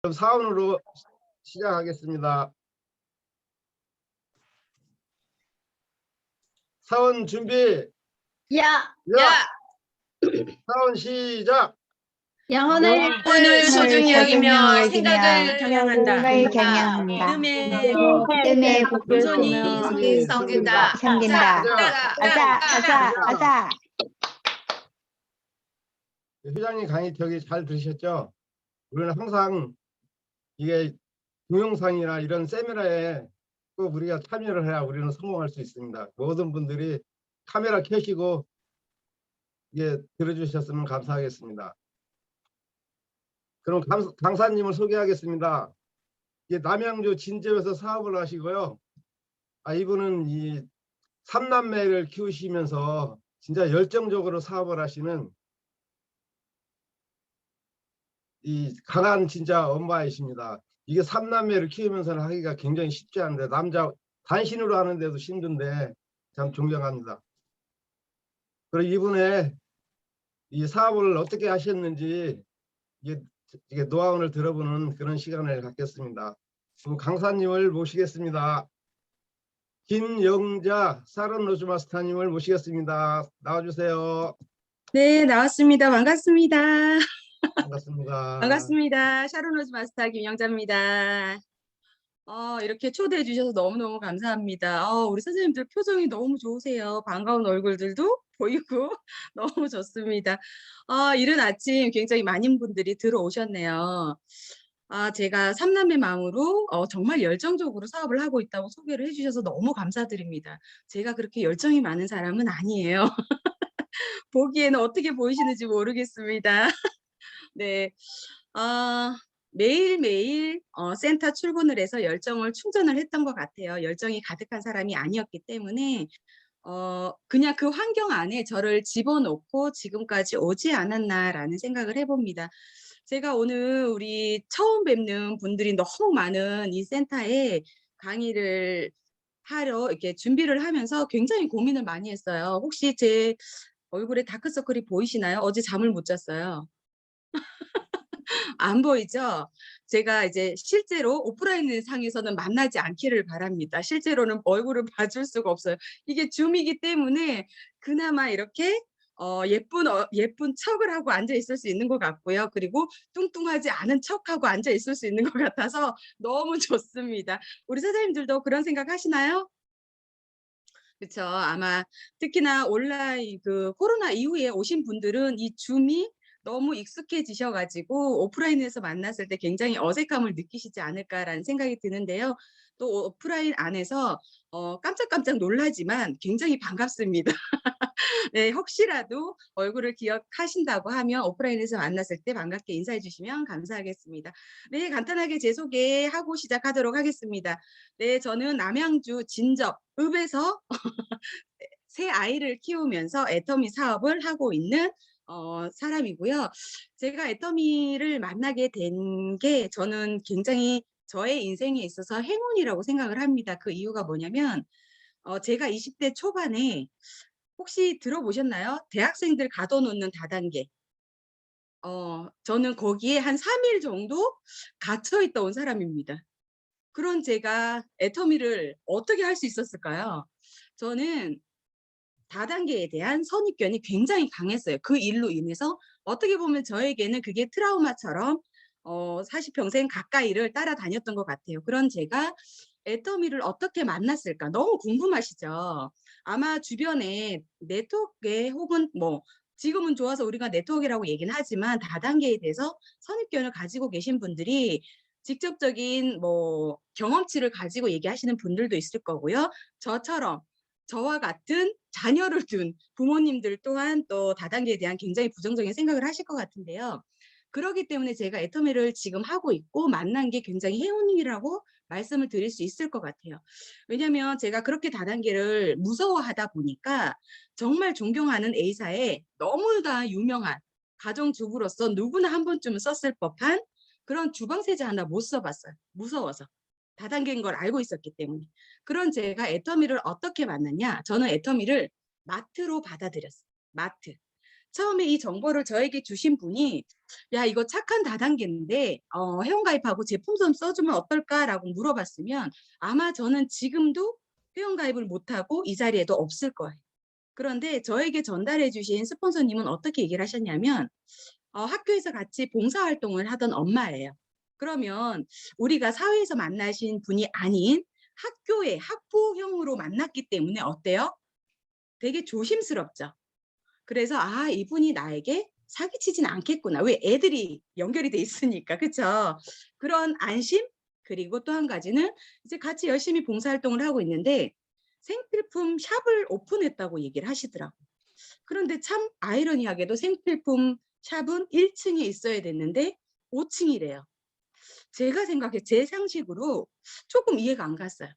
그럼 사원으로 시작하겠습니다. 사원 준비. 야, 사원 시작. 영혼을 오늘 소중히 여기며 생각을 경영한다. 꿈을 경영한다. 믿음의 공손히 공손히 섬긴다. 섬긴다. 아자. 아자. 회장님 강의 저기 잘 들으셨죠? 우리는 항상 이게 동영상이나 이런 세미나에 꼭 우리가 참여를 해야 우리는 성공할 수 있습니다. 모든 분들이 카메라 켜시고 들어주셨으면 감사하겠습니다. 그럼 강사님을 소개하겠습니다. 남양주 진접에서 사업을 하시고요. 이분은 이 3남매를 키우시면서 진짜 열정적으로 사업을 하시는 이 강한 진짜 엄마이십니다. 이게 3남매를 키우면서 하기가 굉장히 쉽지 않은데 남자 단신으로 하는데도 힘든데 참 존경합니다. 그리고 이분의 이 사업을 어떻게 하셨는지 이게 노하우를 들어보는 그런 시간을 갖겠습니다. 그럼 강사님을 모시겠습니다. 김영자 사론 로즈 마스터님을 모시겠습니다. 나와주세요. 네, 나왔습니다. 반갑습니다. 반갑습니다. 반갑습니다. 샤론로즈 마스터 김영자입니다. 이렇게 초대해 주셔서 너무너무 감사합니다. 우리 선생님들 표정이 너무 좋으세요. 반가운 얼굴들도 보이고 너무 좋습니다. 이른 아침 굉장히 많은 분들이 들어오셨네요. 제가 3남매 마음으로 정말 열정적으로 사업을 하고 있다고 소개를 해주셔서 너무 감사드립니다. 제가 그렇게 열정이 많은 사람은 아니에요. 보기에는 어떻게 보이시는지 모르겠습니다. 네. 매일매일 센터 출근을 해서 열정을 충전을 했던 것 같아요. 열정이 가득한 사람이 아니었기 때문에 그냥 그 환경 안에 저를 집어넣고 지금까지 오지 않았나라는 생각을 해봅니다. 제가 오늘 우리 처음 뵙는 분들이 너무 많은 이 센터에 강의를 하러 이렇게 준비를 하면서 굉장히 고민을 많이 했어요. 혹시 제 얼굴에 다크서클이 보이시나요? 어제 잠을 못 잤어요. 안 보이죠? 제가 이제 실제로 오프라인 상에서는 만나지 않기를 바랍니다. 실제로는 얼굴을 봐줄 수가 없어요. 이게 줌이기 때문에 그나마 이렇게 예쁜 척을 하고 앉아 있을 수 있는 것 같고요. 그리고 뚱뚱하지 않은 척하고 앉아 있을 수 있는 것 같아서 너무 좋습니다. 우리 사장님들도 그런 생각 하시나요? 그렇죠. 아마 특히나 온라인 그 코로나 이후에 오신 분들은 이 줌이 너무 익숙해지셔 가지고 오프라인에서 만났을 때 굉장히 어색함을 느끼시지 않을까라는 생각이 드는데요. 또 오프라인 안에서 깜짝깜짝 놀라지만 굉장히 반갑습니다. 네, 혹시라도 얼굴을 기억하신다고 하면 오프라인에서 만났을 때 반갑게 인사해 주시면 감사하겠습니다. 네, 간단하게 제 소개하고 시작하도록 하겠습니다. 네, 저는 남양주 진접읍에서 새 아이를 키우면서 애터미 사업을 하고 있는 사람이고요. 제가 애터미를 만나게 된 게 저는 굉장히 저의 인생에 있어서 행운이라고 생각을 합니다. 그 이유가 뭐냐면 제가 20대 초반에 혹시 들어보셨나요? 대학생들 가둬놓는 다단계. 저는 거기에 한 3일 정도 갇혀 있다 온 사람입니다. 그런 제가 애터미를 어떻게 할 수 있었을까요? 저는 다단계에 대한 선입견이 굉장히 강했어요. 그 일로 인해서 어떻게 보면 저에게는 그게 트라우마처럼 사시평생 가까이를 따라다녔던 것 같아요. 그런 제가 애터미를 어떻게 만났을까 너무 궁금하시죠? 아마 주변에 네트워크에 혹은 뭐 지금은 좋아서 우리가 네트워크라고 얘기는 하지만 다단계에 대해서 선입견을 가지고 계신 분들이 직접적인 뭐 경험치를 가지고 얘기하시는 분들도 있을 거고요. 저처럼 저와 같은 자녀를 둔 부모님들 또한 또 다단계에 대한 굉장히 부정적인 생각을 하실 것 같은데요. 그러기 때문에 제가 애터미를 지금 하고 있고 만난 게 굉장히 행운이라고 말씀을 드릴 수 있을 것 같아요. 왜냐하면 제가 그렇게 다단계를 무서워하다 보니까 정말 존경하는 A사에 너무나 유명한 가정주부로서 누구나 한 번쯤은 썼을 법한 그런 주방세제 하나 못 써봤어요. 무서워서. 다단계인 걸 알고 있었기 때문에. 그런 제가 애터미를 어떻게 만났냐? 저는 애터미를 마트로 받아들였어요. 마트. 처음에 이 정보를 저에게 주신 분이 야, 이거 착한 다단계인데 회원가입하고 제품 좀 써주면 어떨까라고 물어봤으면 아마 저는 지금도 회원가입을 못하고 이 자리에도 없을 거예요. 그런데 저에게 전달해 주신 스폰서님은 어떻게 얘기를 하셨냐면 학교에서 같이 봉사활동을 하던 엄마예요. 그러면 우리가 사회에서 만나신 분이 아닌 학교의 학부형으로 만났기 때문에 어때요? 되게 조심스럽죠. 그래서 아, 이분이 나에게 사기치진 않겠구나. 왜 애들이 연결이 돼 있으니까. 그쵸? 그런 안심 그리고 또 한 가지는 이제 같이 열심히 봉사활동을 하고 있는데 생필품 샵을 오픈했다고 얘기를 하시더라고요. 그런데 참 아이러니하게도 생필품 샵은 1층에 있어야 됐는데 5층이래요. 제가 생각해 제 상식으로 조금 이해가 안 갔어요.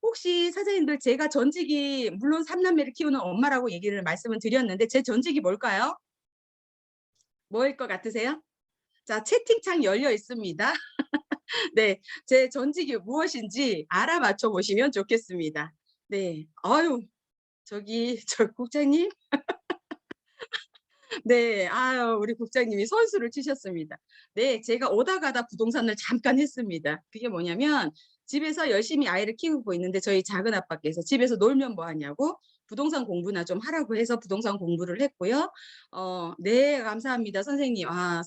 혹시 사장님들 제가 전직이 물론 3남매를 키우는 엄마라고 얘기를 말씀을 드렸는데 제 전직이 뭘까요? 뭐일 것 같으세요? 자, 채팅창 열려 있습니다. 네, 제 전직이 무엇인지 알아맞혀 보시면 좋겠습니다. 네, 아유, 저 국장님. 네. 아유, 우리 국장님이 선수를 치셨습니다. 네. 제가 오다 가다 부동산을 잠깐 했습니다. 그게 뭐냐면 집에서 열심히 아이를 키우고 있는데 저희 작은 아빠께서 집에서 놀면 뭐 하냐고 부동산 공부나 좀 하라고 해서 부동산 공부를 했고요. 네. 감사합니다 선생님. 아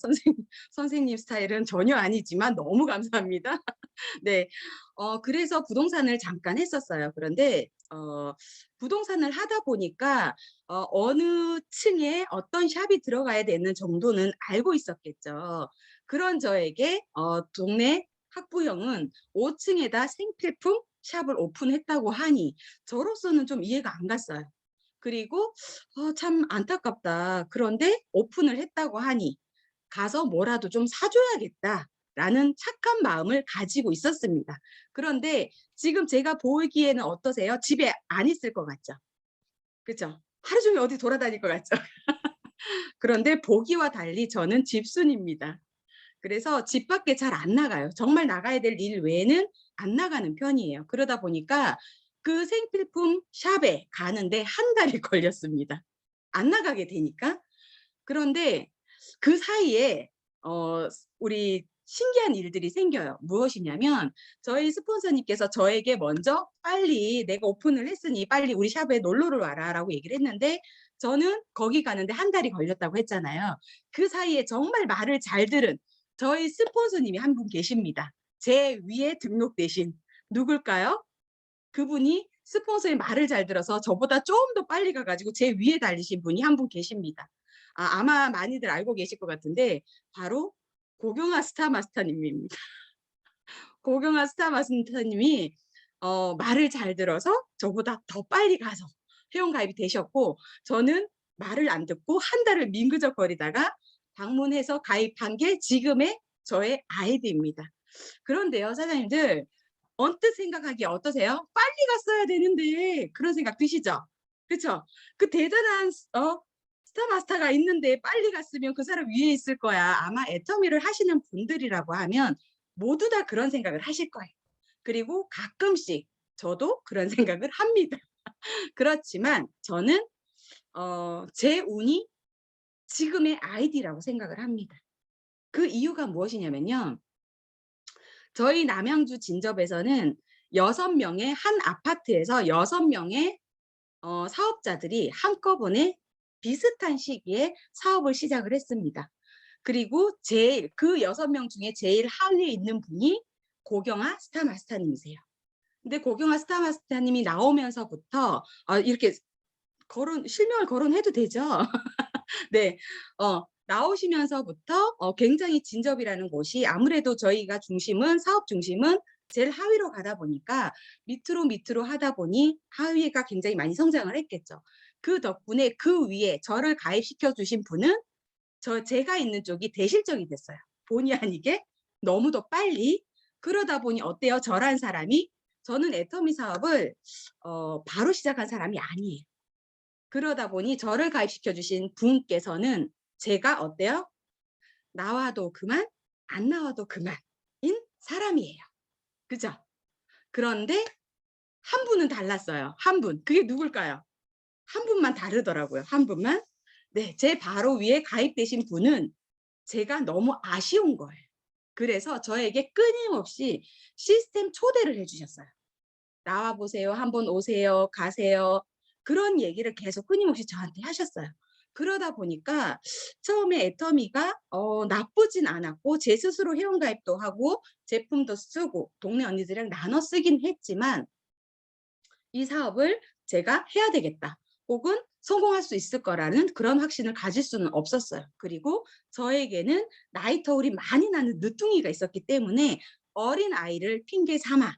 선생님 스타일은 전혀 아니지만 너무 감사합니다. 네. 그래서 부동산을 잠깐 했었어요. 그런데 부동산을 하다 보니까 어느 층에 어떤 샵이 들어가야 되는 정도는 알고 있었겠죠. 그런 저에게 동네 학부형은 5 층에다 생필품 샵을 오픈했다고 하니 저로서는 좀 이해가 안 갔어요. 그리고 참 안타깝다. 그런데 오픈을 했다고 하니 가서 뭐라도 좀 사 줘야겠다라는 착한 마음을 가지고 있었습니다. 그런데 지금 제가 보기에는 어떠세요? 집에 안 있을 것 같죠? 그죠? 하루 종일 어디 돌아다닐 것 같죠? 그런데 보기와 달리 저는 집순입니다. 그래서 집 밖에 잘 안 나가요. 정말 나가야 될 일 외에는 안 나가는 편이에요. 그러다 보니까 그 생필품 샵에 가는데 한 달이 걸렸습니다. 안 나가게 되니까. 그런데 그 사이에 우리 신기한 일들이 생겨요. 무엇이냐면 저희 스폰서님께서 저에게 먼저 "빨리 내가 오픈을 했으니 빨리 우리 샵에 놀러를 와라."라고 얘기를 했는데 저는 거기 가는데 한 달이 걸렸다고 했잖아요. 그 사이에 정말 말을 잘 들은 저희 스폰서님이 한 분 계십니다. 제 위에 등록되신 누굴까요? 그분이 스폰서의 말을 잘 들어서 저보다 좀 더 빨리 가 가지고 제 위에 달리신 분이 한 분 계십니다. 아마 많이들 알고 계실 것 같은데 바로 고경아 스타마스터님입니다. 고경아 스타마스터님이 말을 잘 들어서 저보다 더 빨리 가서 회원가입이 되셨고 저는 말을 안 듣고 한 달을 민그적거리다가 방문해서 가입한 게 지금의 저의 아이디입니다. 그런데요 사장님들 언뜻 생각하기에 어떠세요? '빨리 갔어야 되는데.' 그런 생각 드시죠? 그쵸? 그 대단한 스타 마스터가 있는데 빨리 갔으면 그 사람 위에 있을 거야. 아마 애터미를 하시는 분들이라고 하면 모두 다 그런 생각을 하실 거예요. 그리고 가끔씩 저도 그런 생각을 합니다. 그렇지만 저는 제 운이 지금의 아이디라고 생각을 합니다. 그 이유가 무엇이냐면요. 저희 남양주 진접에서는 6명의 한 아파트에서 6명의 사업자들이 한꺼번에 비슷한 시기에 사업을 시작을 했습니다. 그리고 제일 그 6명 중에 제일 하위에 있는 분이 고경아 스타마스터님이세요. 근데 고경아 스타마스터님이 나오면서부터 이렇게 실명을 거론해도 되죠? 네. 나오시면서부터 굉장히 진접이라는 곳이 아무래도 저희가 사업 중심은 제일 하위로 가다 보니까 밑으로 하다 보니 하위가 굉장히 많이 성장을 했겠죠. 그 덕분에 그 위에 저를 가입시켜 주신 분은 제가 있는 쪽이 대실적이 됐어요. 본의 아니게 너무도 빨리. 그러다 보니 어때요? 저란 사람이 저는 애터미 사업을 바로 시작한 사람이 아니에요. 그러다 보니 저를 가입시켜 주신 분께서는 제가 어때요? 나와도 그만, 안 나와도 그만인 사람이에요. 그죠? 그런데 한 분은 달랐어요. 한 분. 그게 누굴까요? 한 분만 다르더라고요. 한 분만. 네, 제 바로 위에 가입되신 분은 제가 너무 아쉬운 거예요. 그래서 저에게 끊임없이 시스템 초대를 해주셨어요. 나와 보세요. 한번 오세요. 가세요. 그런 얘기를 계속 끊임없이 저한테 하셨어요. 그러다 보니까 처음에 애터미가 나쁘진 않았고 제 스스로 회원가입도 하고 제품도 쓰고 동네 언니들이랑 나눠 쓰긴 했지만 이 사업을 제가 해야 되겠다. 혹은 성공할 수 있을 거라는 그런 확신을 가질 수는 없었어요. 그리고 저에게는 나이 터울이 많이 나는 늦둥이가 있었기 때문에 어린 아이를 핑계 삼아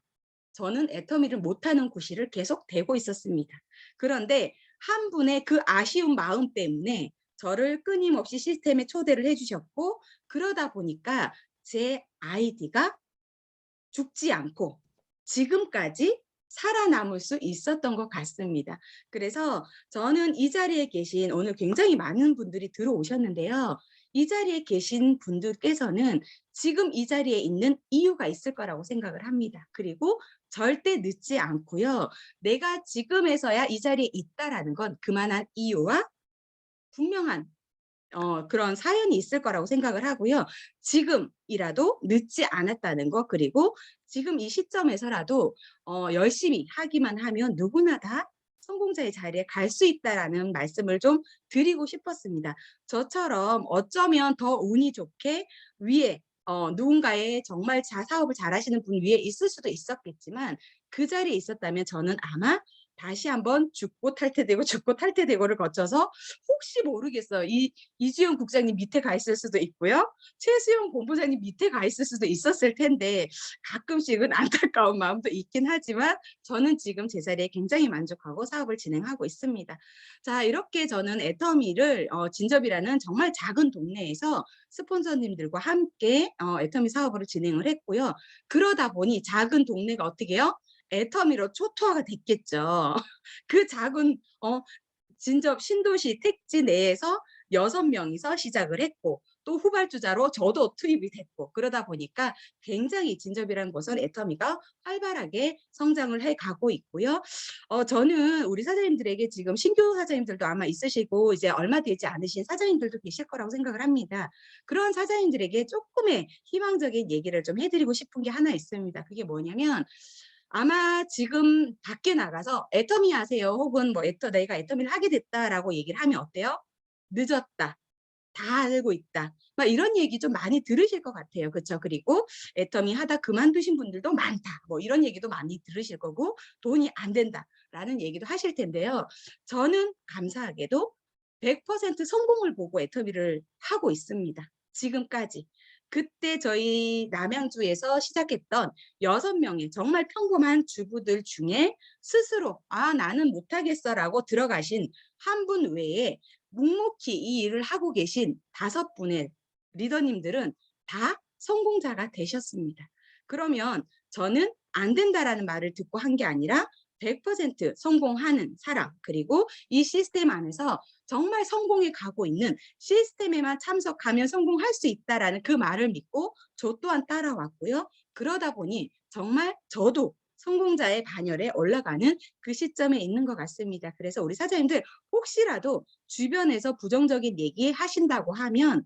저는 애터미를 못하는 구실을 계속 대고 있었습니다. 그런데 한 분의 그 아쉬운 마음 때문에 저를 끊임없이 시스템에 초대를 해주셨고 그러다 보니까 제 아이디가 죽지 않고 지금까지 살아남을 수 있었던 것 같습니다. 그래서 저는 이 자리에 계신 오늘 굉장히 많은 분들이 들어오셨는데요. 이 자리에 계신 분들께서는 지금 이 자리에 있는 이유가 있을 거라고 생각을 합니다. 그리고 절대 늦지 않고요. 내가 지금에서야 이 자리에 있다라는 건 그만한 이유와 분명한 그런 사연이 있을 거라고 생각을 하고요. 지금이라도 늦지 않았다는 거 그리고 지금 이 시점에서라도 열심히 하기만 하면 누구나 다 성공자의 자리에 갈 수 있다라는 말씀을 좀 드리고 싶었습니다. 저처럼 어쩌면 더 운이 좋게 위에 누군가의 정말 사업을 잘하시는 분 위에 있을 수도 있었겠지만 그 자리에 있었다면 저는 아마 다시 한번 죽고 탈퇴되고 죽고 탈퇴되고를 거쳐서 혹시 모르겠어요. 이주영 국장님 밑에 가 있을 수도 있고요. 최수영 본부장님 밑에 가 있을 수도 있었을 텐데 가끔씩은 안타까운 마음도 있긴 하지만 저는 지금 제 자리에 굉장히 만족하고 사업을 진행하고 있습니다. 자, 이렇게 저는 애터미를 진접이라는 정말 작은 동네에서 스폰서님들과 함께 애터미 사업을 진행을 했고요. 그러다 보니 작은 동네가 어떻게 해요? 애터미로 초토화가 됐겠죠. 그 작은 진접 신도시 택지 내에서 6명이서 시작을 했고 또 후발주자로 저도 투입이 됐고 그러다 보니까 굉장히 진접이라는 곳은 애터미가 활발하게 성장을 해가고 있고요. 저는 우리 사장님들에게 지금 신규 사장님들도 아마 있으시고 이제 얼마 되지 않으신 사장님들도 계실 거라고 생각을 합니다. 그런 사장님들에게 조금의 희망적인 얘기를 좀 해드리고 싶은 게 하나 있습니다. 그게 뭐냐면 아마 지금 밖에 나가서 애터미 하세요. 혹은 뭐 내가 애터미를 하게 됐다라고 얘기를 하면 어때요? 늦었다. 다 알고 있다. 막 이런 얘기 좀 많이 들으실 것 같아요. 그렇죠? 그리고 애터미 하다 그만두신 분들도 많다. 뭐 이런 얘기도 많이 들으실 거고 돈이 안 된다라는 얘기도 하실 텐데요. 저는 감사하게도 100% 성공을 보고 애터미를 하고 있습니다. 지금까지. 그때 저희 남양주에서 시작했던 6명의 정말 평범한 주부들 중에 스스로 나는 못하겠어라고 들어가신 한 분 외에 묵묵히 이 일을 하고 계신 5분의 리더님들은 다 성공자가 되셨습니다. 그러면 저는 안 된다라는 말을 듣고 한 게 아니라 100% 성공하는 사람 그리고 이 시스템 안에서 정말 성공해 가고 있는 시스템에만 참석하면 성공할 수 있다라는 그 말을 믿고 저 또한 따라왔고요. 그러다 보니 정말 저도 성공자의 반열에 올라가는 그 시점에 있는 것 같습니다. 그래서 우리 사장님들 혹시라도 주변에서 부정적인 얘기 하신다고 하면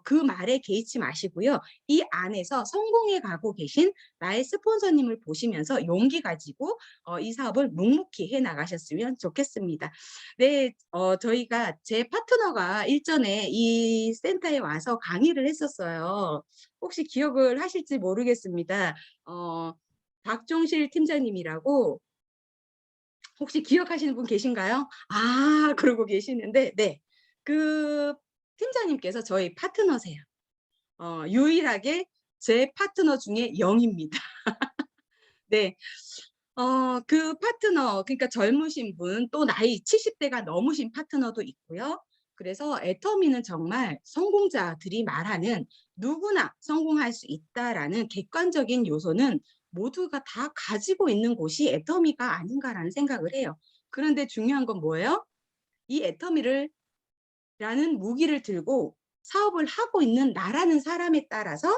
그 말에 개의치 마시고요. 이 안에서 성공해 가고 계신 나의 스폰서님을 보시면서 용기 가지고 이 사업을 묵묵히 해 나가셨으면 좋겠습니다. 네, 저희가 제 파트너가 일전에 이 센터에 와서 강의를 했었어요. 혹시 기억을 하실지 모르겠습니다. 박종실 팀장님이라고 혹시 기억하시는 분 계신가요? 그러고 계시는데, 네. 그 팀장님께서 저희 파트너세요. 유일하게 제 파트너 중에 0입니다. 네. 그 파트너, 그러니까 젊으신 분, 또 나이 70대가 넘으신 파트너도 있고요. 그래서 애터미는 정말 성공자들이 말하는 누구나 성공할 수 있다라는 객관적인 요소는 모두가 다 가지고 있는 곳이 애터미가 아닌가라는 생각을 해요. 그런데 중요한 건 뭐예요? 이 애터미를 라는 무기를 들고 사업을 하고 있는 나라는 사람에 따라서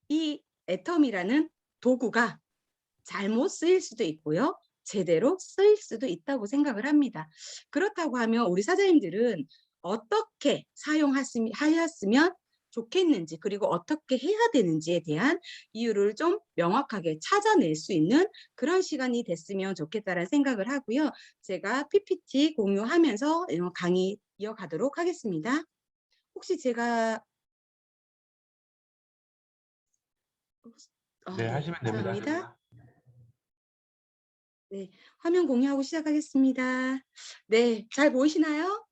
이 애터미라는 도구가 잘못 쓰일 수도 있고요. 제대로 쓰일 수도 있다고 생각을 합니다. 그렇다고 하면 우리 사장님들은 어떻게 사용하였으면 좋겠는지, 그리고 어떻게 해야 되는지에 대한 이유를 좀 명확하게 찾아낼 수 있는 그런 시간이 됐으면 좋겠다라는 생각을 하고요. 제가 PPT 공유하면서 강의 이어가도록 하겠습니다. 혹시 제가 네, 하시면 됩니다. 감사합니다. 네, 화면 공유하고 시작하겠습니다. 네, 잘 보이시나요?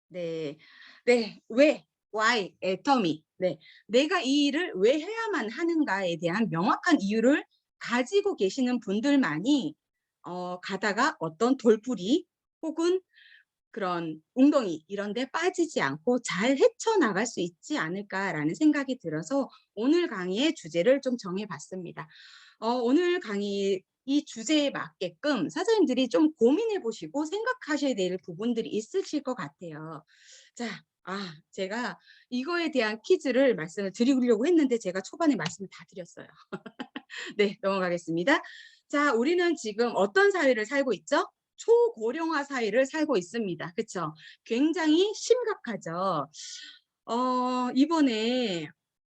네, 네, 왜, why, 애터미. 네, 내가 이 일을 왜 해야만 하는가에 대한 명확한 이유를 가지고 계시는 분들만이 가다가 어떤 돌부리 혹은 그런 웅덩이 이런 데 빠지지 않고 잘 헤쳐나갈 수 있지 않을까라는 생각이 들어서 오늘 강의의 주제를 좀 정해봤습니다. 오늘 강의 이 주제에 맞게끔 사장님들이 좀 고민해 보시고 생각하셔야 될 부분들이 있으실 것 같아요. 자, 제가 이거에 대한 퀴즈를 말씀을 드리려고 했는데 제가 초반에 말씀을 다 드렸어요. 네, 넘어가겠습니다. 자, 우리는 지금 어떤 사회를 살고 있죠? 초고령화 사회를 살고 있습니다. 그렇죠? 굉장히 심각하죠. 이번에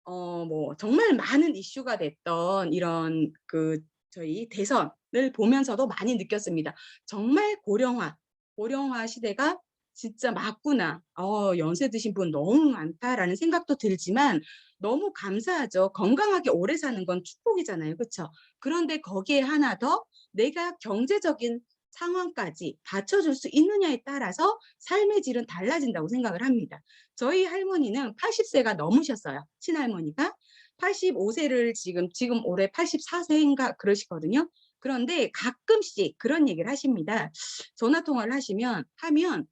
뭐 정말 많은 이슈가 됐던 이런 저희 대선을 보면서도 많이 느꼈습니다. 정말 고령화 시대가 진짜 맞구나. 연세 드신 분 너무 많다라는 생각도 들지만 너무 감사하죠. 건강하게 오래 사는 건 축복이잖아요. 그렇죠? 그런데 거기에 하나 더 내가 경제적인 상황까지 받쳐줄 수 있느냐에 따라서 삶의 질은 달라진다고 생각을 합니다. 저희 할머니는 80세가 넘으셨어요. 친할머니가. 85세를 지금 올해 84세인가 그러시거든요. 그런데 가끔씩 그런 얘기를 하십니다. 전화 통화를 하면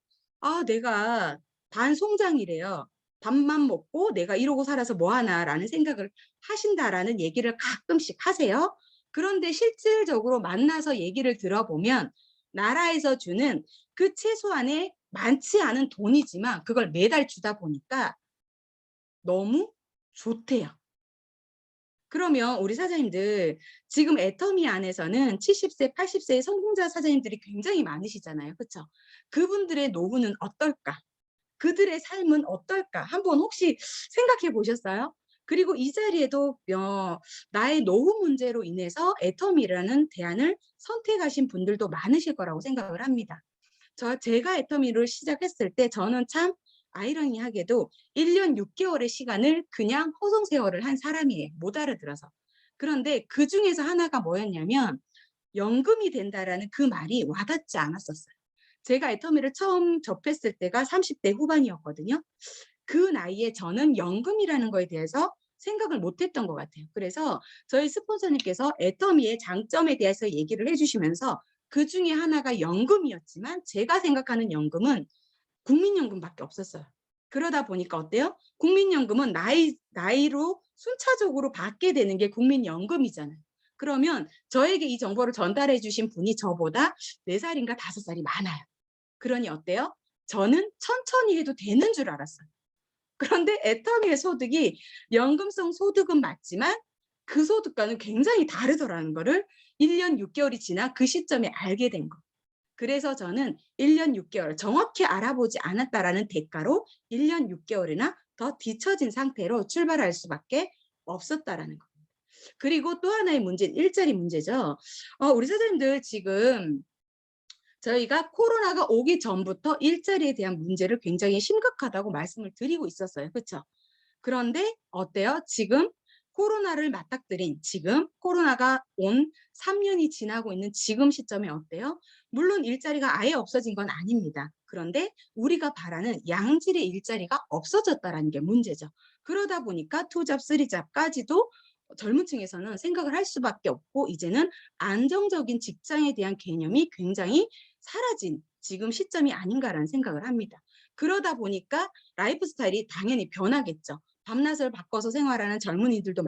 내가 반송장이래요. 밥만 먹고 내가 이러고 살아서 뭐하나라는 생각을 하신다라는 얘기를 가끔씩 하세요. 그런데 실질적으로 만나서 얘기를 들어보면 나라에서 주는 그 최소한의 많지 않은 돈이지만 그걸 매달 주다 보니까 너무 좋대요. 그러면 우리 사장님들 지금 애터미 안에서는 70세, 80세의 성공자 사장님들이 굉장히 많으시잖아요. 그렇죠? 그분들의 노후는 어떨까? 그들의 삶은 어떨까? 한번 혹시 생각해 보셨어요? 그리고 이 자리에도 나의 노후 문제로 인해서 애터미라는 대안을 선택하신 분들도 많으실 거라고 생각을 합니다. 제가 애터미를 시작했을 때 저는 참 아이러니하게도 1년 6개월의 시간을 그냥 허송세월을 한 사람이에요. 못 알아들어서. 그런데 그 중에서 하나가 뭐였냐면 연금이 된다라는 그 말이 와닿지 않았었어요. 제가 애터미를 처음 접했을 때가 30대 후반이었거든요. 그 나이에 저는 연금이라는 거에 대해서 생각을 못했던 것 같아요. 그래서 저희 스폰서님께서 애터미의 장점에 대해서 얘기를 해주시면서 그 중에 하나가 연금이었지만 제가 생각하는 연금은 국민연금밖에 없었어요. 그러다 보니까 어때요? 국민연금은 나이로 순차적으로 받게 되는 게 국민연금이잖아요. 그러면 저에게 이 정보를 전달해 주신 분이 저보다 4살인가 5살이 많아요. 그러니 어때요? 저는 천천히 해도 되는 줄 알았어요. 그런데 애터미의 소득이 연금성 소득은 맞지만 그 소득과는 굉장히 다르더라는 거를 1년 6개월이 지나 그 시점에 알게 된 거. 그래서 저는 1년 6개월 정확히 알아보지 않았다라는 대가로 1년 6개월이나 더 뒤처진 상태로 출발할 수밖에 없었다라는 겁니다. 그리고 또 하나의 문제, 일자리 문제죠. 우리 사장님들 지금 저희가 코로나가 오기 전부터 일자리에 대한 문제를 굉장히 심각하다고 말씀을 드리고 있었어요. 그렇죠? 그런데 어때요? 지금 코로나를 맞닥뜨린 지금 코로나가 온 3년이 지나고 있는 지금 시점에 어때요? 물론 일자리가 아예 없어진 건 아닙니다. 그런데 우리가 바라는 양질의 일자리가 없어졌다는 게 문제죠. 그러다 보니까 투잡, 쓰리잡까지도 젊은 층에서는 생각을 할 수밖에 없고 이제는 안정적인 직장에 대한 개념이 굉장히 사라진 지금 시점이 아닌가라는 생각을 합니다. 그러다 보니까 라이프 스타일이 당연히 변하겠죠. 밤낮을 바꿔서 생활하는 젊은이들도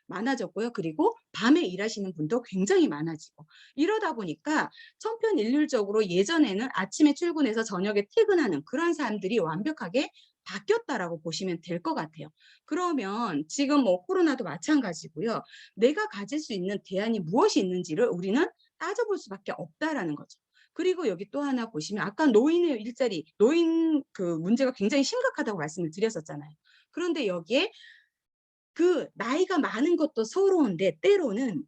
많아졌고요. 그리고 밤에 일하시는 분도 굉장히 많아지고 이러다 보니까 천편일률적으로 예전에는 아침에 출근해서 저녁에 퇴근하는 그런 사람들이 완벽하게 바뀌었다라고 보시면 될 것 같아요. 그러면 지금 뭐 코로나도 마찬가지고요. 내가 가질 수 있는 대안이 무엇이 있는지를 우리는 따져볼 수밖에 없다라는 거죠. 그리고 여기 또 하나 보시면 아까 노인의 일자리, 노인 그 문제가 굉장히 심각하다고 말씀을 드렸었잖아요. 그런데 여기에 그 나이가 많은 것도 서러운데 때로는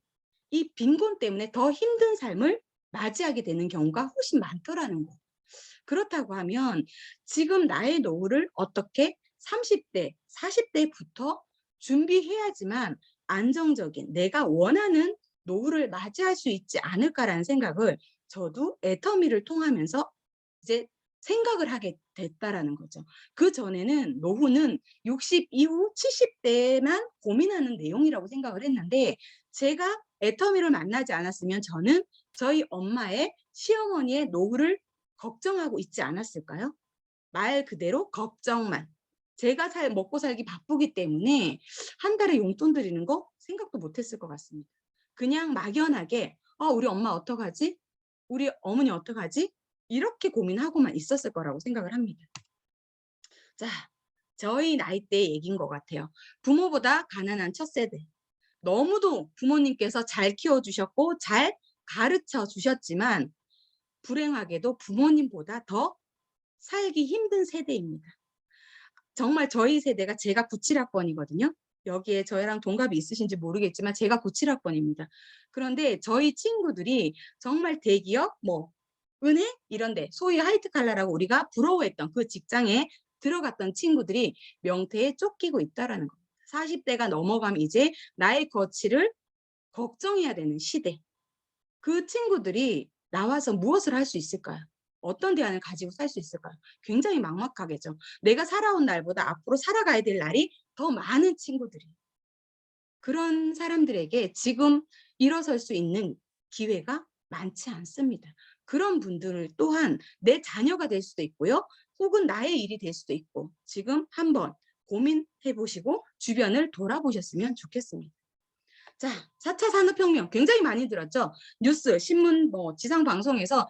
이 빈곤 때문에 더 힘든 삶을 맞이하게 되는 경우가 훨씬 많더라는 거. 그렇다고 하면 지금 나의 노후를 어떻게 30대, 40대부터 준비해야지만 안정적인 내가 원하는 노후를 맞이할 수 있지 않을까라는 생각을 저도 애터미를 통하면서 이제 생각을 하게 됐다라는 거죠. 그전에는 노후는 60 이후 70대만 고민하는 내용이라고 생각을 했는데 제가 애터미를 만나지 않았으면 저는 저희 엄마의 시어머니의 노후를 걱정하고 있지 않았을까요? 말 그대로 걱정만. 제가 먹고 살기 바쁘기 때문에 한 달에 용돈 드리는 거 생각도 못했을 것 같습니다. 그냥 막연하게 우리 엄마 어떡하지? 우리 어머니 어떡하지? 이렇게 고민하고만 있었을 거라고 생각을 합니다. 자, 저희 나이대 얘기인 것 같아요. 부모보다 가난한 첫 세대. 너무도 부모님께서 잘 키워주셨고 잘 가르쳐 주셨지만 불행하게도 부모님보다 더 살기 힘든 세대입니다. 정말 저희 세대가 제가 97학번이거든요. 여기에 저희랑 동갑이 있으신지 모르겠지만 제가 97학번입니다. 그런데 저희 친구들이 정말 대기업, 은행 이런 데 소위 화이트 칼라라고 우리가 부러워했던 그 직장에 들어갔던 친구들이 명태에 쫓기고 있다라는 겁니다. 40대가 넘어가면 이제 나의 거취를 걱정해야 되는 시대. 그 친구들이 나와서 무엇을 할 수 있을까요? 어떤 대안을 가지고 살 수 있을까요? 굉장히 막막하겠죠. 내가 살아온 날보다 앞으로 살아가야 될 날이 더 많은 친구들이. 그런 사람들에게 지금 일어설 수 있는 기회가 많지 않습니다. 그런 분들 또한 내 자녀가 될 수도 있고요. 혹은 나의 일이 될 수도 있고 지금 한번 고민해 보시고 주변을 돌아보셨으면 좋겠습니다. 자, 4차 산업혁명 굉장히 많이 들었죠. 뉴스, 신문, 지상방송에서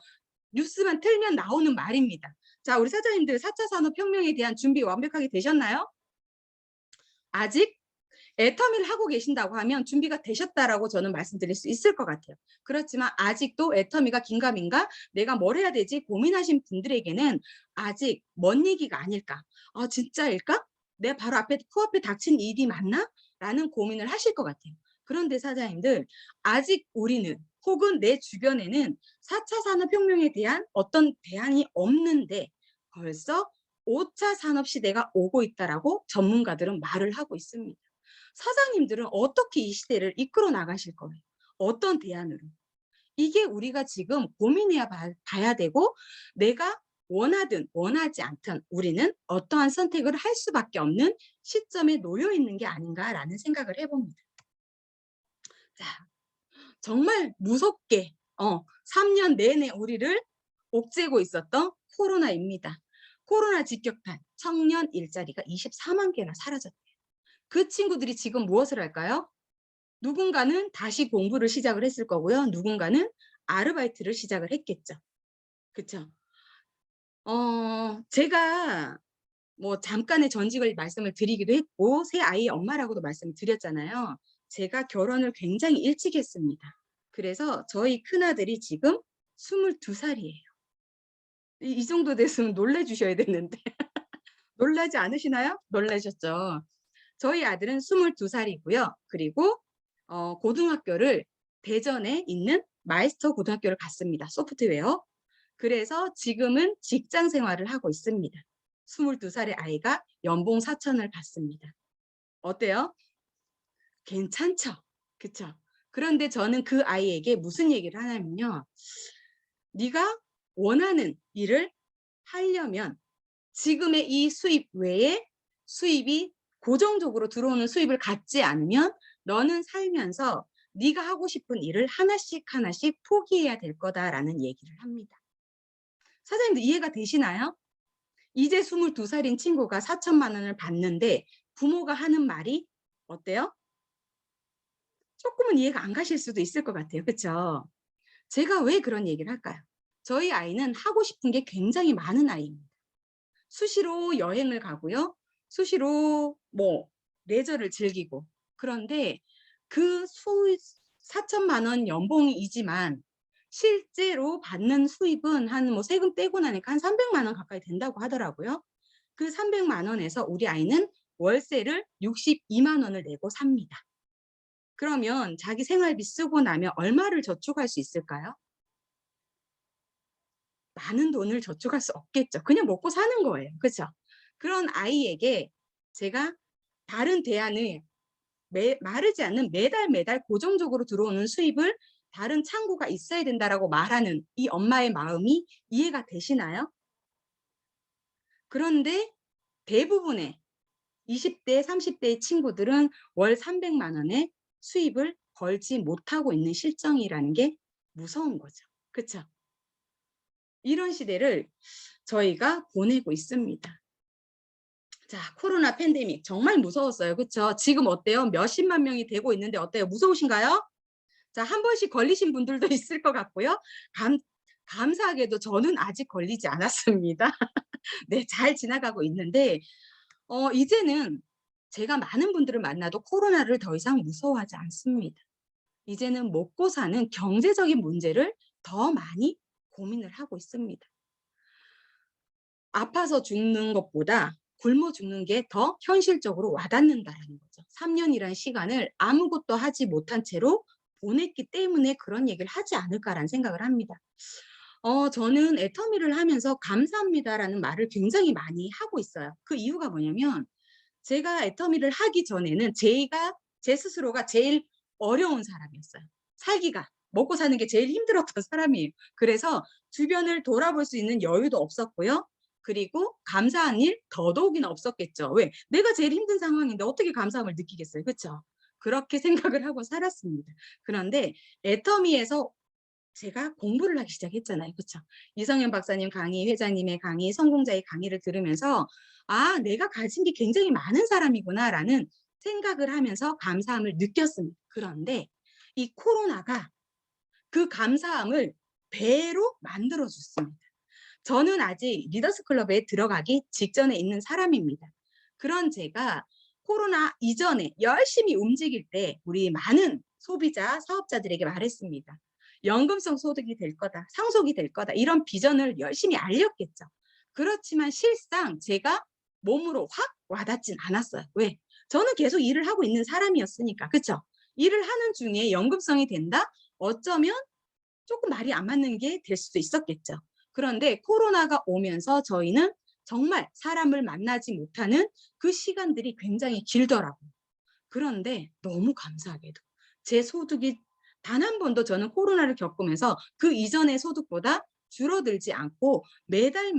뉴스만 틀면 나오는 말입니다. 자, 우리 사장님들 4차 산업혁명에 대한 준비 완벽하게 되셨나요? 아직 애터미를 하고 계신다고 하면 준비가 되셨다라고 저는 말씀드릴 수 있을 것 같아요. 그렇지만 아직도 애터미가 긴가민가 내가 뭘 해야 되지 고민하신 분들에게는 아직 먼 얘기가 아닐까. 진짜일까? 내 바로 앞에 코앞에 닥친 일이 맞나? 라는 고민을 하실 것 같아요. 그런데 사장님들 아직 우리는 혹은 내 주변에는 4차 산업혁명에 대한 어떤 대안이 없는데 벌써 5차 산업시대가 오고 있다라고 전문가들은 말을 하고 있습니다. 사장님들은 어떻게 이 시대를 이끌어 나가실 거예요? 어떤 대안으로? 이게 우리가 지금 고민해야 봐야 되고 내가 원하든 원하지 않든 우리는 어떠한 선택을 할 수밖에 없는 시점에 놓여 있는 게 아닌가라는 생각을 해봅니다. 자, 정말 무섭게 3년 내내 우리를 옥죄고 있었던 코로나입니다. 코로나 직격탄 청년 일자리가 24만 개나 사라졌대요. 그 친구들이 지금 무엇을 할까요? 누군가는 다시 공부를 시작을 했을 거고요. 누군가는 아르바이트를 시작을 했겠죠. 그렇죠? 제가 잠깐의 전직을 말씀을 드리기도 했고 새 아이의 엄마라고도 말씀을 드렸잖아요. 제가 결혼을 굉장히 일찍 했습니다. 그래서 저희 큰아들이 지금 22살이에요. 이 정도 됐으면 놀래주셔야 되는데 놀라지 않으시나요? 놀라셨죠? 저희 아들은 22살이고요. 그리고 고등학교를 대전에 있는 마이스터 고등학교를 갔습니다. 소프트웨어. 그래서 지금은 직장 생활을 하고 있습니다. 22살의 아이가 연봉 4천을 받습니다. 어때요? 괜찮죠? 그쵸? 그런데 저는 그 아이에게 무슨 얘기를 하냐면요. 네가 원하는 일을 하려면 지금의 이 수입 외에 수입이 고정적으로 들어오는 수입을 갖지 않으면 너는 살면서 네가 하고 싶은 일을 하나씩 하나씩 포기해야 될 거다라는 얘기를 합니다. 사장님들 이해가 되시나요? 이제 22살인 친구가 4천만 원을 받는데 부모가 하는 말이 어때요? 조금은 이해가 안 가실 수도 있을 것 같아요. 그렇죠? 제가 왜 그런 얘기를 할까요? 저희 아이는 하고 싶은 게 굉장히 많은 아이입니다. 수시로 여행을 가고요. 수시로 레저를 즐기고. 그런데 그 4천만 원 연봉이지만 실제로 받는 수입은 한 뭐 세금 떼고 나니까 한 300만 원 가까이 된다고 하더라고요. 그 300만 원에서 우리 아이는 월세를 62만 원을 내고 삽니다. 그러면 자기 생활비 쓰고 나면 얼마를 저축할 수 있을까요? 많은 돈을 저축할 수 없겠죠. 그냥 먹고 사는 거예요. 그렇죠? 그런 아이에게 제가 다른 대안을 마르지 않는 매달 고정적으로 들어오는 수입을 다른 창구가 있어야 된다라고 말하는 이 엄마의 마음이 이해가 되시나요? 그런데 대부분의 20대, 30대의 친구들은 월 300만 원의 수입을 벌지 못하고 있는 실정이라는 게 무서운 거죠. 그렇죠? 이런 시대를 저희가 보내고 있습니다. 자, 코로나 팬데믹 정말 무서웠어요. 그렇죠? 지금 어때요? 몇십만 명이 되고 있는데 어때요? 무서우신가요? 자, 한 번씩 걸리신 분들도 있을 것 같고요. 감사하게도 저는 아직 걸리지 않았습니다. 네, 잘 지나가고 있는데 이제는 제가 많은 분들을 만나도 코로나를 더 이상 무서워하지 않습니다. 이제는 먹고 사는 경제적인 문제를 더 많이 고민을 하고 있습니다. 아파서 죽는 것보다 굶어 죽는 게 더 현실적으로 와닿는다라는 거죠. 3년이라는 시간을 아무것도 하지 못한 채로 보냈기 때문에 그런 얘기를 하지 않을까라는 생각을 합니다. 저는 애터미를 하면서 감사합니다라는 말을 굉장히 많이 하고 있어요. 그 이유가 뭐냐면 제가 애터미를 하기 전에는 제 스스로가 제일 어려운 사람이었어요. 살기가, 먹고 사는 게 제일 힘들었던 사람이에요. 그래서 주변을 돌아볼 수 있는 여유도 없었고요. 그리고 감사한 일 더더욱이나 없었겠죠. 왜? 내가 제일 힘든 상황인데 어떻게 감사함을 느끼겠어요. 그렇죠? 그렇게 생각을 하고 살았습니다. 그런데 애터미에서 제가 공부를 하기 시작했잖아요. 그렇죠? 이성현 박사님 강의, 회장님의 강의, 성공자의 강의를 들으면서 아, 내가 가진 게 굉장히 많은 사람이구나라는 생각을 하면서 감사함을 느꼈습니다. 그런데 이 코로나가 그 감사함을 배로 만들어 줬습니다. 저는 아직 리더스 클럽에 들어가기 직전에 있는 사람입니다. 그런 제가 코로나 이전에 열심히 움직일 때 우리 많은 소비자, 사업자들에게 말했습니다. 연금성 소득이 될 거다, 상속이 될 거다, 이런 비전을 열심히 알렸겠죠. 그렇지만 실상 제가 몸으로 확 와닿진 않았어요. 왜? 저는 계속 일을 하고 있는 사람이었으니까. 그렇죠? 일을 하는 중에 연금성이 된다? 어쩌면 조금 말이 안 맞는 게 될 수도 있었겠죠. 그런데 코로나가 오면서 저희는 정말 사람을 만나지 못하는 그 시간들이 굉장히 길더라고요. 그런데 너무 감사하게도 제 소득이 단 한 번도 저는 코로나를 겪으면서 그 이전의 소득보다 줄어들지 않고 매달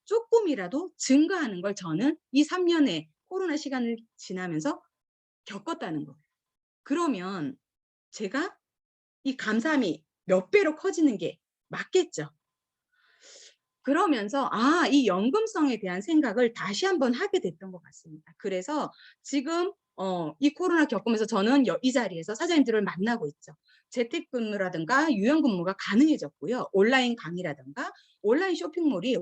조금이라도 증가하는 걸 저는 이 3년의 코로나 시간을 지나면서 겪었다는 거예요. 그러면 제가 이 감사함이 몇 배로 커지는 게 맞겠죠. 그러면서 이 연금성에 대한 생각을 다시 한번 하게 됐던 것 같습니다. 그래서 지금 이 코로나 겪으면서 저는 이 자리에서 사장님들을 만나고 있죠. 재택근무라든가 유연근무가 가능해졌고요. 온라인 강의라든가 온라인 쇼핑몰이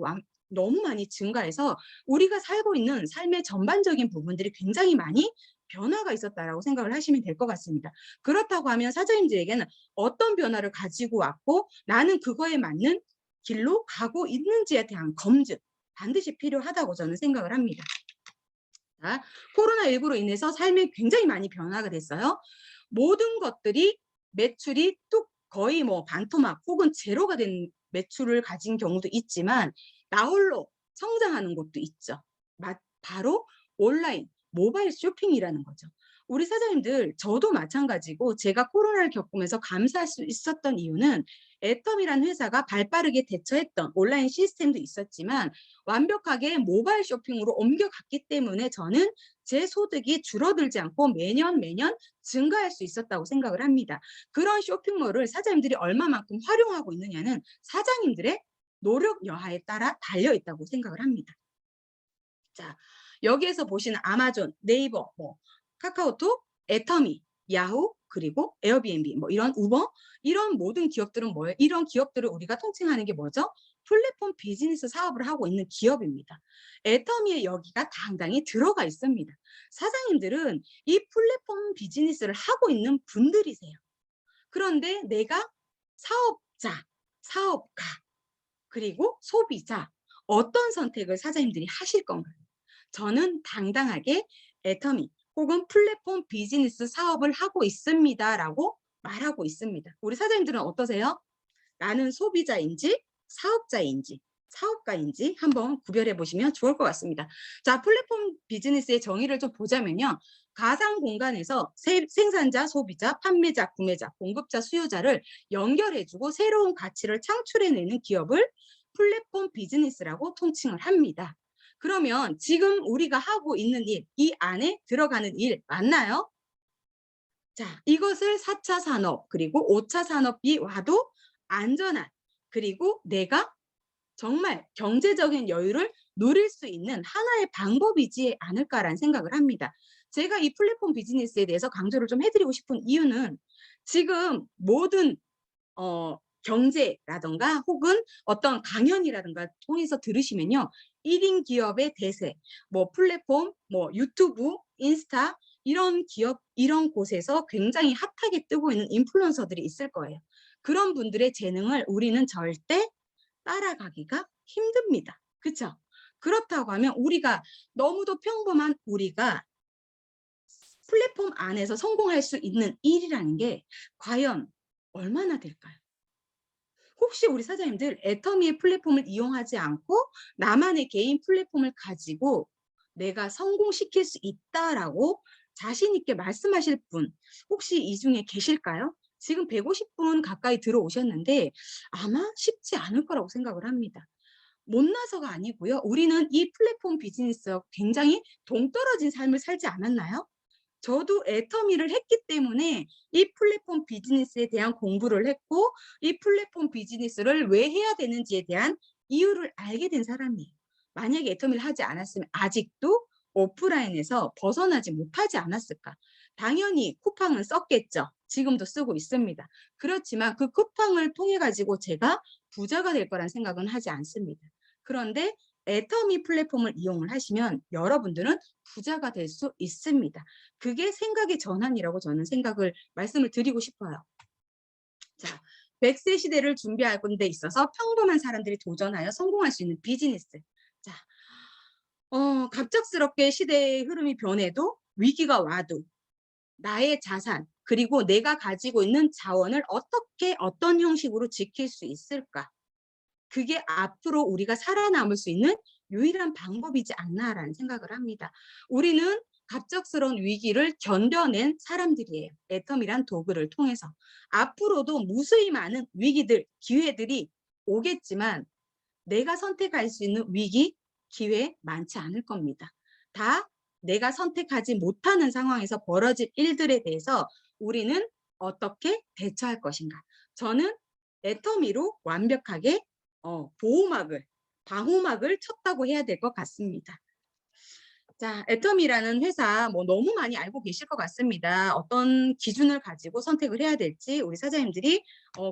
너무 많이 증가해서 우리가 살고 있는 삶의 전반적인 부분들이 굉장히 많이 변화가 있었다라고 생각을 하시면 될 것 같습니다. 그렇다고 하면 사장님들에게는 어떤 변화를 가지고 왔고 나는 그거에 맞는 길로 가고 있는지에 대한 검증 반드시 필요하다고 저는 생각을 합니다. 자, 코로나19로 인해서 삶이 굉장히 많이 변화가 됐어요. 모든 것들이 매출이 뚝 거의 뭐 반토막 혹은 제로가 된 매출을 가진 경우도 있지만 나홀로 성장하는 곳도 있죠. 바로 온라인 모바일 쇼핑이라는 거죠. 우리 사장님들 저도 마찬가지고 제가 코로나를 겪으면서 감사할 수 있었던 이유는 애텀이라는 회사가 발빠르게 대처했던 온라인 시스템도 있었지만 완벽하게 모바일 쇼핑으로 옮겨갔기 때문에 저는 제 소득이 줄어들지 않고 매년 증가할 수 있었다고 생각을 합니다. 그런 쇼핑몰을 사장님들이 얼마만큼 활용하고 있느냐는 사장님들의 노력 여하에 따라 달려있다고 생각을 합니다. 자, 여기에서 보시는 아마존, 네이버, 카카오톡, 애터미, 야후, 그리고 에어비앤비, 이런 우버, 이런 모든 기업들은 뭐예요? 이런 기업들을 우리가 통칭하는 게 뭐죠? 플랫폼 비즈니스 사업을 하고 있는 기업입니다. 애터미에 여기가 당당히 들어가 있습니다. 사장님들은 이 플랫폼 비즈니스를 하고 있는 분들이세요. 그런데 내가 자, 사업가, 그리고 소비자, 어떤 선택을 사장님들이 하실 건가요? 저는 당당하게 애터미 혹은 플랫폼 비즈니스 사업을 하고 있습니다라고 말하고 있습니다. 우리 사장님들은 어떠세요? 나는 소비자인지 사업자인지 사업가인지 한번 구별해 보시면 좋을 것 같습니다. 자, 플랫폼 비즈니스의 정의를 좀 보자면요. 가상 공간에서 생산자, 소비자, 판매자, 구매자, 공급자, 수요자를 연결해주고 새로운 가치를 창출해내는 기업을 플랫폼 비즈니스라고 통칭을 합니다. 그러면 지금 우리가 하고 있는 일, 이 안에 들어가는 일 맞나요? 자, 이것을 4차 산업 그리고 5차 산업이 와도 안전한, 그리고 내가 정말 경제적인 여유를 누릴 수 있는 하나의 방법이지 않을까라는 생각을 합니다. 제가 이 플랫폼 비즈니스에 대해서 강조를 좀 해드리고 싶은 이유는 지금 모든 경제라든가 혹은 어떤 강연이라든가 통해서 들으시면요. 1인 기업의 대세, 뭐 플랫폼, 뭐 유튜브, 인스타 이런 기업, 이런 곳에서 굉장히 핫하게 뜨고 있는 인플루언서들이 있을 거예요. 그런 분들의 재능을 우리는 절대 따라가기가 힘듭니다. 그렇죠? 그렇다고 하면 우리가 너무도 평범한 우리가 플랫폼 안에서 성공할 수 있는 일이라는 게 과연 얼마나 될까요? 혹시 우리 사장님들 애터미의 플랫폼을 이용하지 않고 나만의 개인 플랫폼을 가지고 내가 성공시킬 수 있다라고 자신 있게 말씀하실 분 혹시 이 중에 계실까요? 지금 150분 가까이 들어오셨는데 아마 쉽지 않을 거라고 생각을 합니다. 못나서가 아니고요. 우리는 이 플랫폼 비즈니스와 굉장히 동떨어진 삶을 살지 않았나요? 저도 애터미를 했기 때문에 이 플랫폼 비즈니스에 대한 공부를 했고 이 플랫폼 비즈니스를 왜 해야 되는지에 대한 이유를 알게 된 사람이에요. 만약에 애터미를 하지 않았으면 아직도 오프라인에서 벗어나지 못하지 않았을까? 당연히 쿠팡은 썼겠죠. 지금도 쓰고 있습니다. 그렇지만 그 쿠팡을 통해 가지고 제가 부자가 될 거란 생각은 하지 않습니다. 그런데 애터미 플랫폼을 이용을 하시면 여러분들은 부자가 될 수 있습니다. 그게 생각의 전환이라고 저는 말씀을 드리고 싶어요. 자, 100세 시대를 준비하는 데 있어서 평범한 사람들이 도전하여 성공할 수 있는 비즈니스. 자, 갑작스럽게 시대의 흐름이 변해도 위기가 와도 나의 자산 그리고 내가 가지고 있는 자원을 어떻게 어떤 형식으로 지킬 수 있을까? 그게 앞으로 우리가 살아남을 수 있는 유일한 방법이지 않나라는 생각을 합니다. 우리는 갑작스러운 위기를 견뎌낸 사람들이에요. 애텀이란 도구를 통해서. 앞으로도 무수히 많은 위기들, 기회들이 오겠지만 내가 선택할 수 있는 위기, 기회 많지 않을 겁니다. 다 내가 선택하지 못하는 상황에서 벌어질 일들에 대해서 우리는 어떻게 대처할 것인가. 저는 애터미로 완벽하게 방호막을 쳤다고 해야 될 것 같습니다. 자, 애터미라는 회사 뭐 너무 많이 알고 계실 것 같습니다. 어떤 기준을 가지고 선택을 해야 될지 우리 사장님들이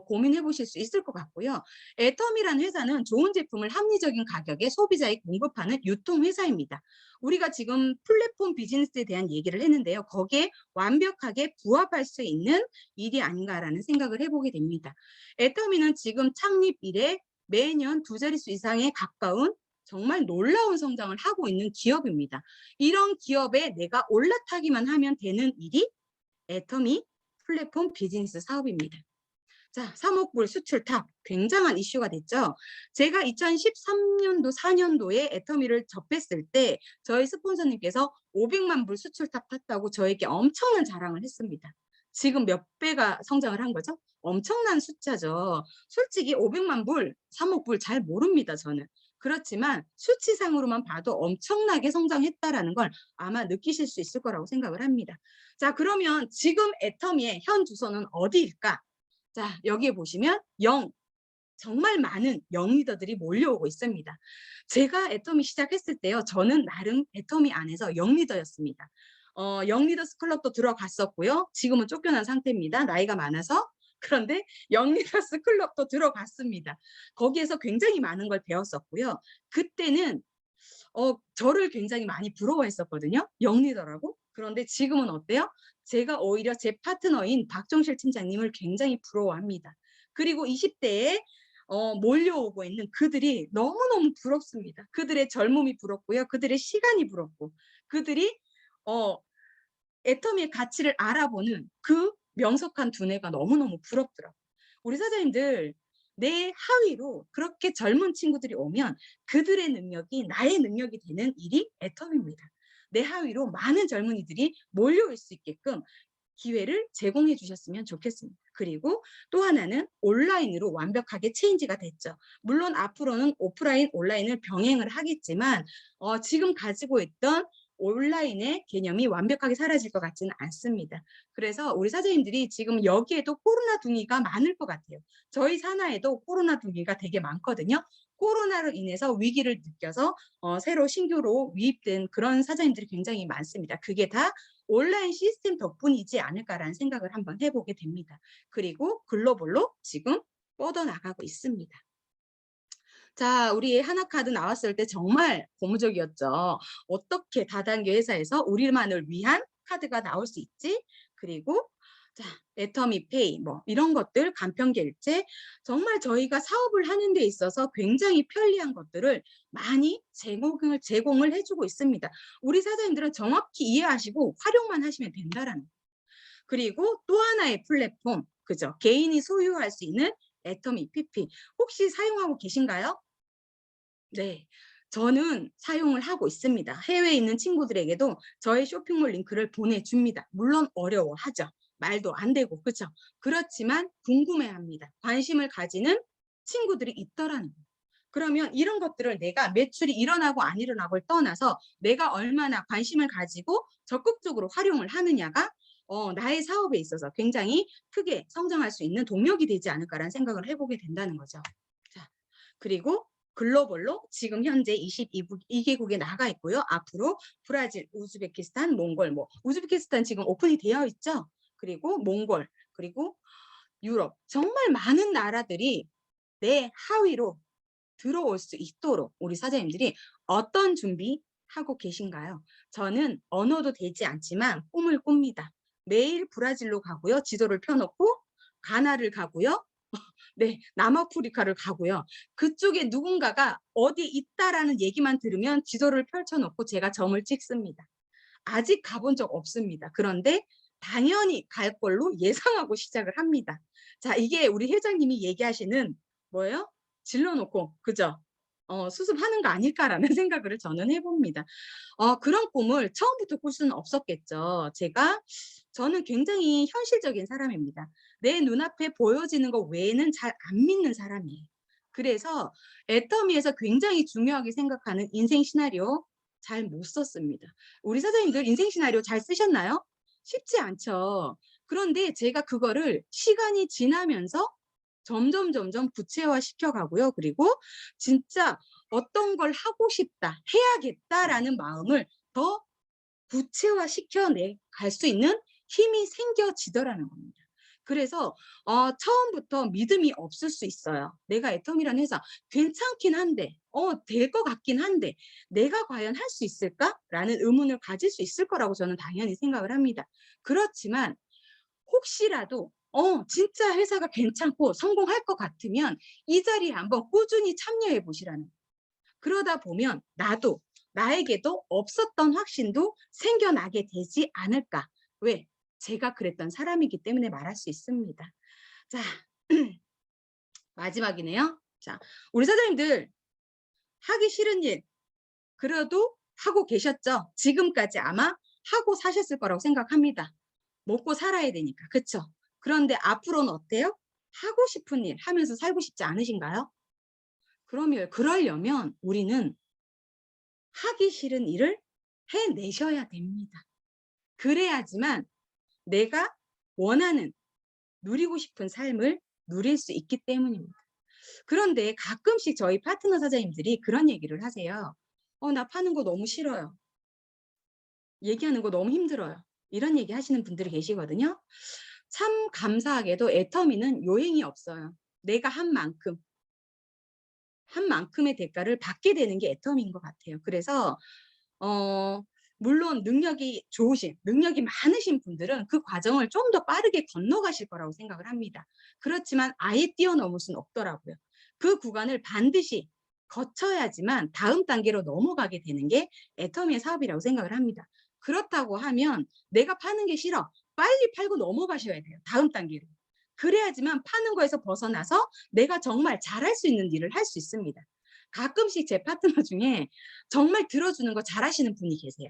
고민해 보실 수 있을 것 같고요. 애터미라는 회사는 좋은 제품을 합리적인 가격에 소비자에 공급하는 유통회사입니다. 우리가 지금 플랫폼 비즈니스에 대한 얘기를 했는데요. 거기에 완벽하게 부합할 수 있는 일이 아닌가라는 생각을 해보게 됩니다. 애터미는 지금 창립 이래 매년 2자릿수 이상에 가까운 정말 놀라운 성장을 하고 있는 기업입니다. 이런 기업에 내가 올라타기만 하면 되는 일이 애터미 플랫폼 비즈니스 사업입니다. 자, 3억 불 수출탑 굉장한 이슈가 됐죠. 제가 2013년도 4년도에 애터미를 접했을 때 저희 스폰서님께서 500만 불 수출탑 탔다고 저에게 엄청난 자랑을 했습니다. 지금 몇 배가 성장을 한 거죠? 엄청난 숫자죠. 솔직히 500만 불, 3억 불 잘 모릅니다, 저는. 그렇지만 수치상으로만 봐도 엄청나게 성장했다라는 걸 아마 느끼실 수 있을 거라고 생각을 합니다. 자, 그러면 지금 애터미의 현 주소는 어디일까? 자, 여기에 보시면 정말 많은 리더들이 몰려오고 있습니다. 제가 애터미 시작했을 때요. 저는 나름 애터미 안에서 리더였습니다. 리더스 클럽도 들어갔었고요. 지금은 쫓겨난 상태입니다. 나이가 많아서. 그런데 리더스 클럽도 들어갔습니다. 거기에서 굉장히 많은 걸 배웠었고요. 그때는 저를 굉장히 많이 부러워했었거든요. 리더라고. 그런데 지금은 어때요? 제가 오히려 제 파트너인 박정실 팀장님을 굉장히 부러워합니다. 그리고 20대에 몰려오고 있는 그들이 너무너무 부럽습니다. 그들의 젊음이 부럽고요. 그들의 시간이 부럽고 그들이 애터미의 가치를 알아보는 그 명석한 두뇌가 너무너무 부럽더라고요. 우리 사장님들 내 하위로 그렇게 젊은 친구들이 오면 그들의 능력이 나의 능력이 되는 일이 애터미입니다. 내 하위로 많은 젊은이들이 몰려올 수 있게끔 기회를 제공해 주셨으면 좋겠습니다. 그리고 또 하나는 온라인으로 완벽하게 체인지가 됐죠. 물론 앞으로는 오프라인, 온라인을 병행을 하겠지만 지금 가지고 있던 온라인의 개념이 완벽하게 사라질 것 같지는 않습니다. 그래서 우리 사장님들이 지금 여기에도 코로나 둥이가 많을 것 같아요. 저희 산하에도 코로나 둥이가 되게 많거든요. 코로나로 인해서 위기를 느껴서 새로 신규로 유입된 그런 사장님들이 굉장히 많습니다. 그게 다 온라인 시스템 덕분이지 않을까라는 생각을 한번 해보게 됩니다. 그리고 글로벌로 지금 뻗어나가고 있습니다. 자, 우리 하나카드 나왔을 때 정말 고무적이었죠. 어떻게 다단계 회사에서 우리만을 위한 카드가 나올 수 있지? 그리고 자, 애터미페이 뭐 이런 것들 간편결제 정말 저희가 사업을 하는 데 있어서 굉장히 편리한 것들을 많이 제공을 해주고 있습니다. 우리 사장님들은 정확히 이해하시고 활용만 하시면 된다라는 거예요. 그리고 또 하나의 플랫폼, 그죠? 개인이 소유할 수 있는 애터미 PP 혹시 사용하고 계신가요? 네, 저는 사용을 하고 있습니다. 해외에 있는 친구들에게도 저의 쇼핑몰 링크를 보내줍니다. 물론 어려워하죠. 말도 안 되고, 그렇죠? 그렇지만 궁금해합니다. 관심을 가지는 친구들이 있더라는 거예요. 그러면 이런 것들을 내가 매출이 일어나고 안 일어나고를 떠나서 내가 얼마나 관심을 가지고 적극적으로 활용을 하느냐가 나의 사업에 있어서 굉장히 크게 성장할 수 있는 동력이 되지 않을까라는 생각을 해보게 된다는 거죠. 자, 그리고 글로벌로 지금 현재 22개국에 나가 있고요. 앞으로 브라질, 우즈베키스탄, 몽골, 우즈베키스탄 지금 오픈이 되어 있죠. 그리고 몽골, 그리고 유럽 정말 많은 나라들이 내 하위로 들어올 수 있도록 우리 사장님들이 어떤 준비하고 계신가요? 저는 언어도 되지 않지만 꿈을 꿉니다. 매일 브라질로 가고요. 지도를 펴놓고 가나를 가고요. 네, 남아프리카를 가고요. 그쪽에 누군가가 어디 있다라는 얘기만 들으면 지도를 펼쳐놓고 제가 점을 찍습니다. 아직 가본 적 없습니다. 그런데 당연히 갈 걸로 예상하고 시작을 합니다. 자, 이게 우리 회장님이 얘기하시는 뭐예요? 질러놓고, 그죠? 수습하는 거 아닐까라는 생각을 저는 해봅니다. 그런 꿈을 처음부터 꿀 수는 없었겠죠. 저는 굉장히 현실적인 사람입니다. 내 눈앞에 보여지는 것 외에는 잘 안 믿는 사람이에요. 그래서 애터미에서 굉장히 중요하게 생각하는 인생 시나리오 잘 못 썼습니다. 우리 사장님들 인생 시나리오 잘 쓰셨나요? 쉽지 않죠. 그런데 제가 그거를 시간이 지나면서 점점 구체화 시켜가고요. 그리고 진짜 어떤 걸 하고 싶다, 해야겠다라는 마음을 더 구체화 시켜내 갈 수 있는 힘이 생겨지더라는 겁니다. 그래서 처음부터 믿음이 없을 수 있어요. 내가 애터미라는 회사 괜찮긴 한데 될 것 같긴 한데 내가 과연 할 수 있을까라는 의문을 가질 수 있을 거라고 저는 당연히 생각을 합니다. 그렇지만 혹시라도 진짜 회사가 괜찮고 성공할 것 같으면 이 자리에 한번 꾸준히 참여해 보시라는 거예요. 그러다 보면 나에게도 없었던 확신도 생겨나게 되지 않을까. 왜? 제가 그랬던 사람이기 때문에 말할 수 있습니다. 자, 마지막이네요. 자, 우리 사장님들 하기 싫은 일 그래도 하고 계셨죠? 지금까지 아마 하고 사셨을 거라고 생각합니다. 먹고 살아야 되니까. 그렇죠? 그런데 앞으로는 어때요? 하고 싶은 일 하면서 살고 싶지 않으신가요? 그러려면 우리는 하기 싫은 일을 해내셔야 됩니다. 그래야지만 내가 원하는 누리고 싶은 삶을 누릴 수 있기 때문입니다. 그런데 가끔씩 저희 파트너 사장님들이 그런 얘기를 하세요. 나 파는 거 너무 싫어요. 얘기하는 거 너무 힘들어요. 이런 얘기 하시는 분들이 계시거든요. 참 감사하게도 애터미는 요행이 없어요. 내가 한 만큼의 대가를 받게 되는 게 애터미인 것 같아요. 그래서 물론 능력이 좋으신, 능력이 많으신 분들은 그 과정을 좀 더 빠르게 건너가실 거라고 생각을 합니다. 그렇지만 아예 뛰어넘을 수는 없더라고요. 그 구간을 반드시 거쳐야지만 다음 단계로 넘어가게 되는 게 애터미의 사업이라고 생각을 합니다. 그렇다고 하면 내가 파는 게 싫어. 빨리 팔고 넘어가셔야 돼요. 다음 단계로. 그래야지만 파는 거에서 벗어나서 내가 정말 잘할 수 있는 일을 할 수 있습니다. 가끔씩 제 파트너 중에 정말 들어주는 거 잘하시는 분이 계세요.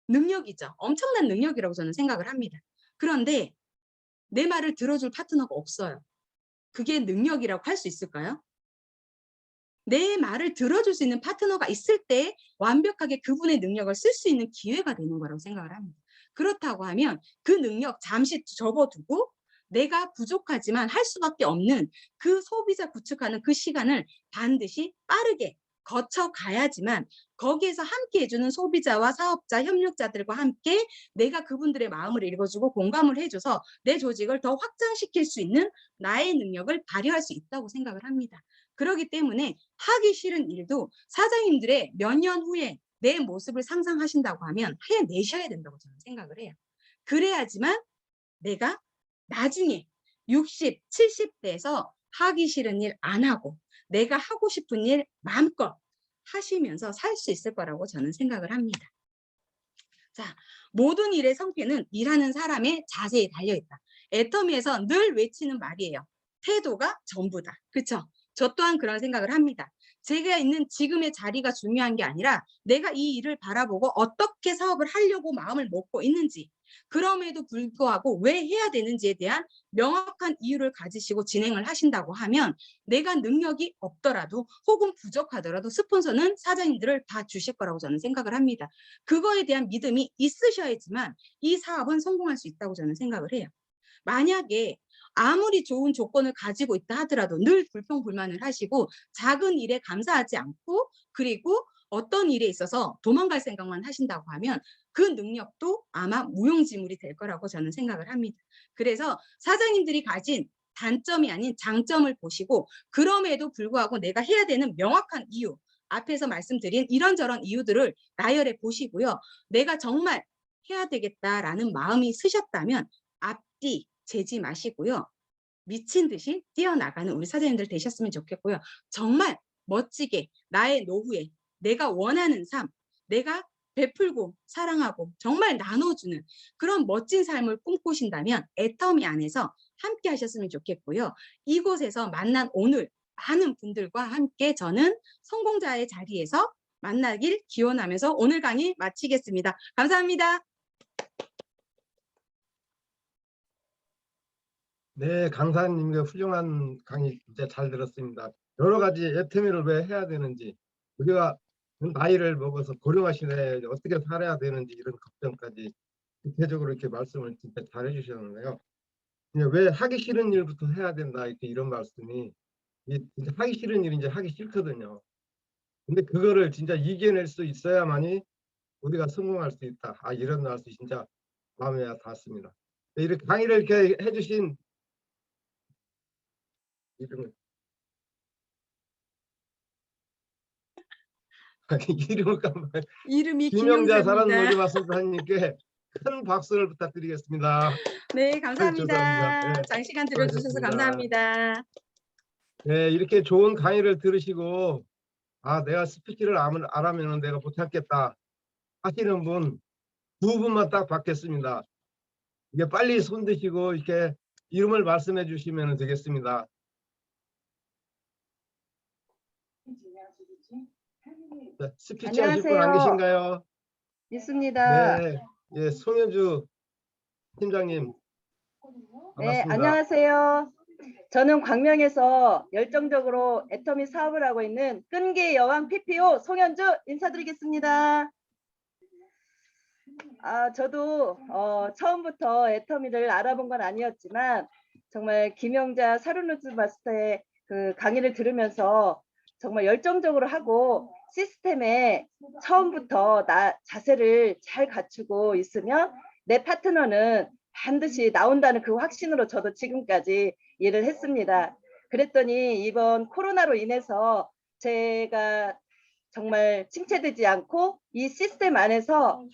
능력이죠. 엄청난 능력이라고 저는 생각을 합니다. 그런데 내 말을 들어줄 파트너가 없어요. 그게 능력이라고 할 수 있을까요? 내 말을 들어줄 수 있는 파트너가 있을 때 완벽하게 그분의 능력을 쓸 수 있는 기회가 되는 거라고 생각을 합니다. 그렇다고 하면 그 능력 잠시 접어두고 내가 부족하지만 할 수밖에 없는 그 소비자 구축하는 그 시간을 반드시 빠르게 거쳐가야지만 거기에서 함께 해주는 소비자와 사업자, 협력자들과 함께 내가 그분들의 마음을 읽어주고 공감을 해줘서 내 조직을 더 확장시킬 수 있는 나의 능력을 발휘할 수 있다고 생각을 합니다. 그렇기 때문에 하기 싫은 일도 사장님들의 몇 년 후에 내 모습을 상상하신다고 하면 해내셔야 된다고 저는 생각을 해요. 그래야지만 내가 나중에 60, 70대에서 하기 싫은 일 안 하고 내가 하고 싶은 일 마음껏 하시면서 살 수 있을 거라고 저는 생각을 합니다. 자, 모든 일의 성패는 일하는 사람의 자세에 달려있다. 애터미에서 늘 외치는 말이에요. 태도가 전부다. 그렇죠? 저 또한 그런 생각을 합니다. 제가 있는 지금의 자리가 중요한 게 아니라 내가 이 일을 바라보고 어떻게 사업을 하려고 마음을 먹고 있는지, 그럼에도 불구하고 왜 해야 되는지에 대한 명확한 이유를 가지시고 진행을 하신다고 하면 내가 능력이 없더라도 혹은 부족하더라도 스폰서는 사장님들을 다 주실 거라고 저는 생각을 합니다. 그거에 대한 믿음이 있으셔야지만 이 사업은 성공할 수 있다고 저는 생각을 해요. 만약에 아무리 좋은 조건을 가지고 있다 하더라도 늘 불평불만을 하시고 작은 일에 감사하지 않고 그리고 어떤 일에 있어서 도망갈 생각만 하신다고 하면 그 능력도 아마 무용지물이 될 거라고 저는 생각을 합니다. 그래서 사장님들이 가진 단점이 아닌 장점을 보시고 그럼에도 불구하고 내가 해야 되는 명확한 이유, 앞에서 말씀드린 이런저런 이유들을 나열해 보시고요. 내가 정말 해야 되겠다라는 마음이 쓰셨다면 앞뒤 재지 마시고요. 미친 듯이 뛰어나가는 우리 사장님들 되셨으면 좋겠고요. 정말 멋지게 나의 노후에 내가 원하는 삶, 내가 베풀고 사랑하고 정말 나눠주는 그런 멋진 삶을 꿈꾸신다면 애터미 안에서 함께 하셨으면 좋겠고요. 이곳에서 만난 오늘 많은 분들과 함께 저는 성공자의 자리에서 만나길 기원하면서 오늘 강의 마치겠습니다. 감사합니다. 네, 강사님의 훌륭한 강의 진짜 잘 들었습니다. 여러 가지 애터미를 왜 해야 되는지, 우리가 나이를 먹어서 고령화 시대에 어떻게 살아야 되는지 이런 걱정까지 구체적으로 이렇게 말씀을 진짜 잘 해주셨는데요. 왜 하기 싫은 일부터 해야 된다 이렇게 이런 말씀이 진짜 하기 싫은 일은 이제 하기 싫거든요. 근데 그거를 진짜 이겨낼 수 있어야만이 우리가 성공할 수 있다. 아, 이런 말씀이 진짜 마음에 닿습니다. 이렇게 강의를 이렇게 해주신 이름을 이름을 깜빡 이름이 김영자 사람 김영자입니다. 놀이 마술사님께 큰 박수를 부탁드리겠습니다. 네, 감사합니다. 감사합니다. 네, 장시간 들어주셔서 수고하셨습니다. 감사합니다. 네, 이렇게 좋은 강의를 들으시고 아, 내가 스피치를 안 하면 내가 못하겠다 하시는 분 두 분만 딱 받겠습니다. 이게 빨리 손 드시고 이렇게 이름을 말씀해 주시면 되겠습니다. 네, 스피치 하실 분 안 안녕하세요. 계신가요? 있습니다. 네, 예, 송현주 팀장님 네, 반갑습니다. 안녕하세요. 저는 광명에서 열정적으로 애터미 사업을 하고 있는 끈기의 여왕 PPO 송현주 인사드리겠습니다. 저도 처음부터 애터미를 알아본 건 아니었지만 정말 김영자 사르누즈 마스터의 그 강의를 들으면서 정말 열정적으로 하고 시스템에 처음부터 자세를 잘 갖추고 있으면 내 파트너는 반드시 나온다는 그 확신으로 저도 지금까지 일을 했습니다. 그랬더니 이번 코로나로 인해서 제가 정말 침체되지 않고 이 시스템 안에서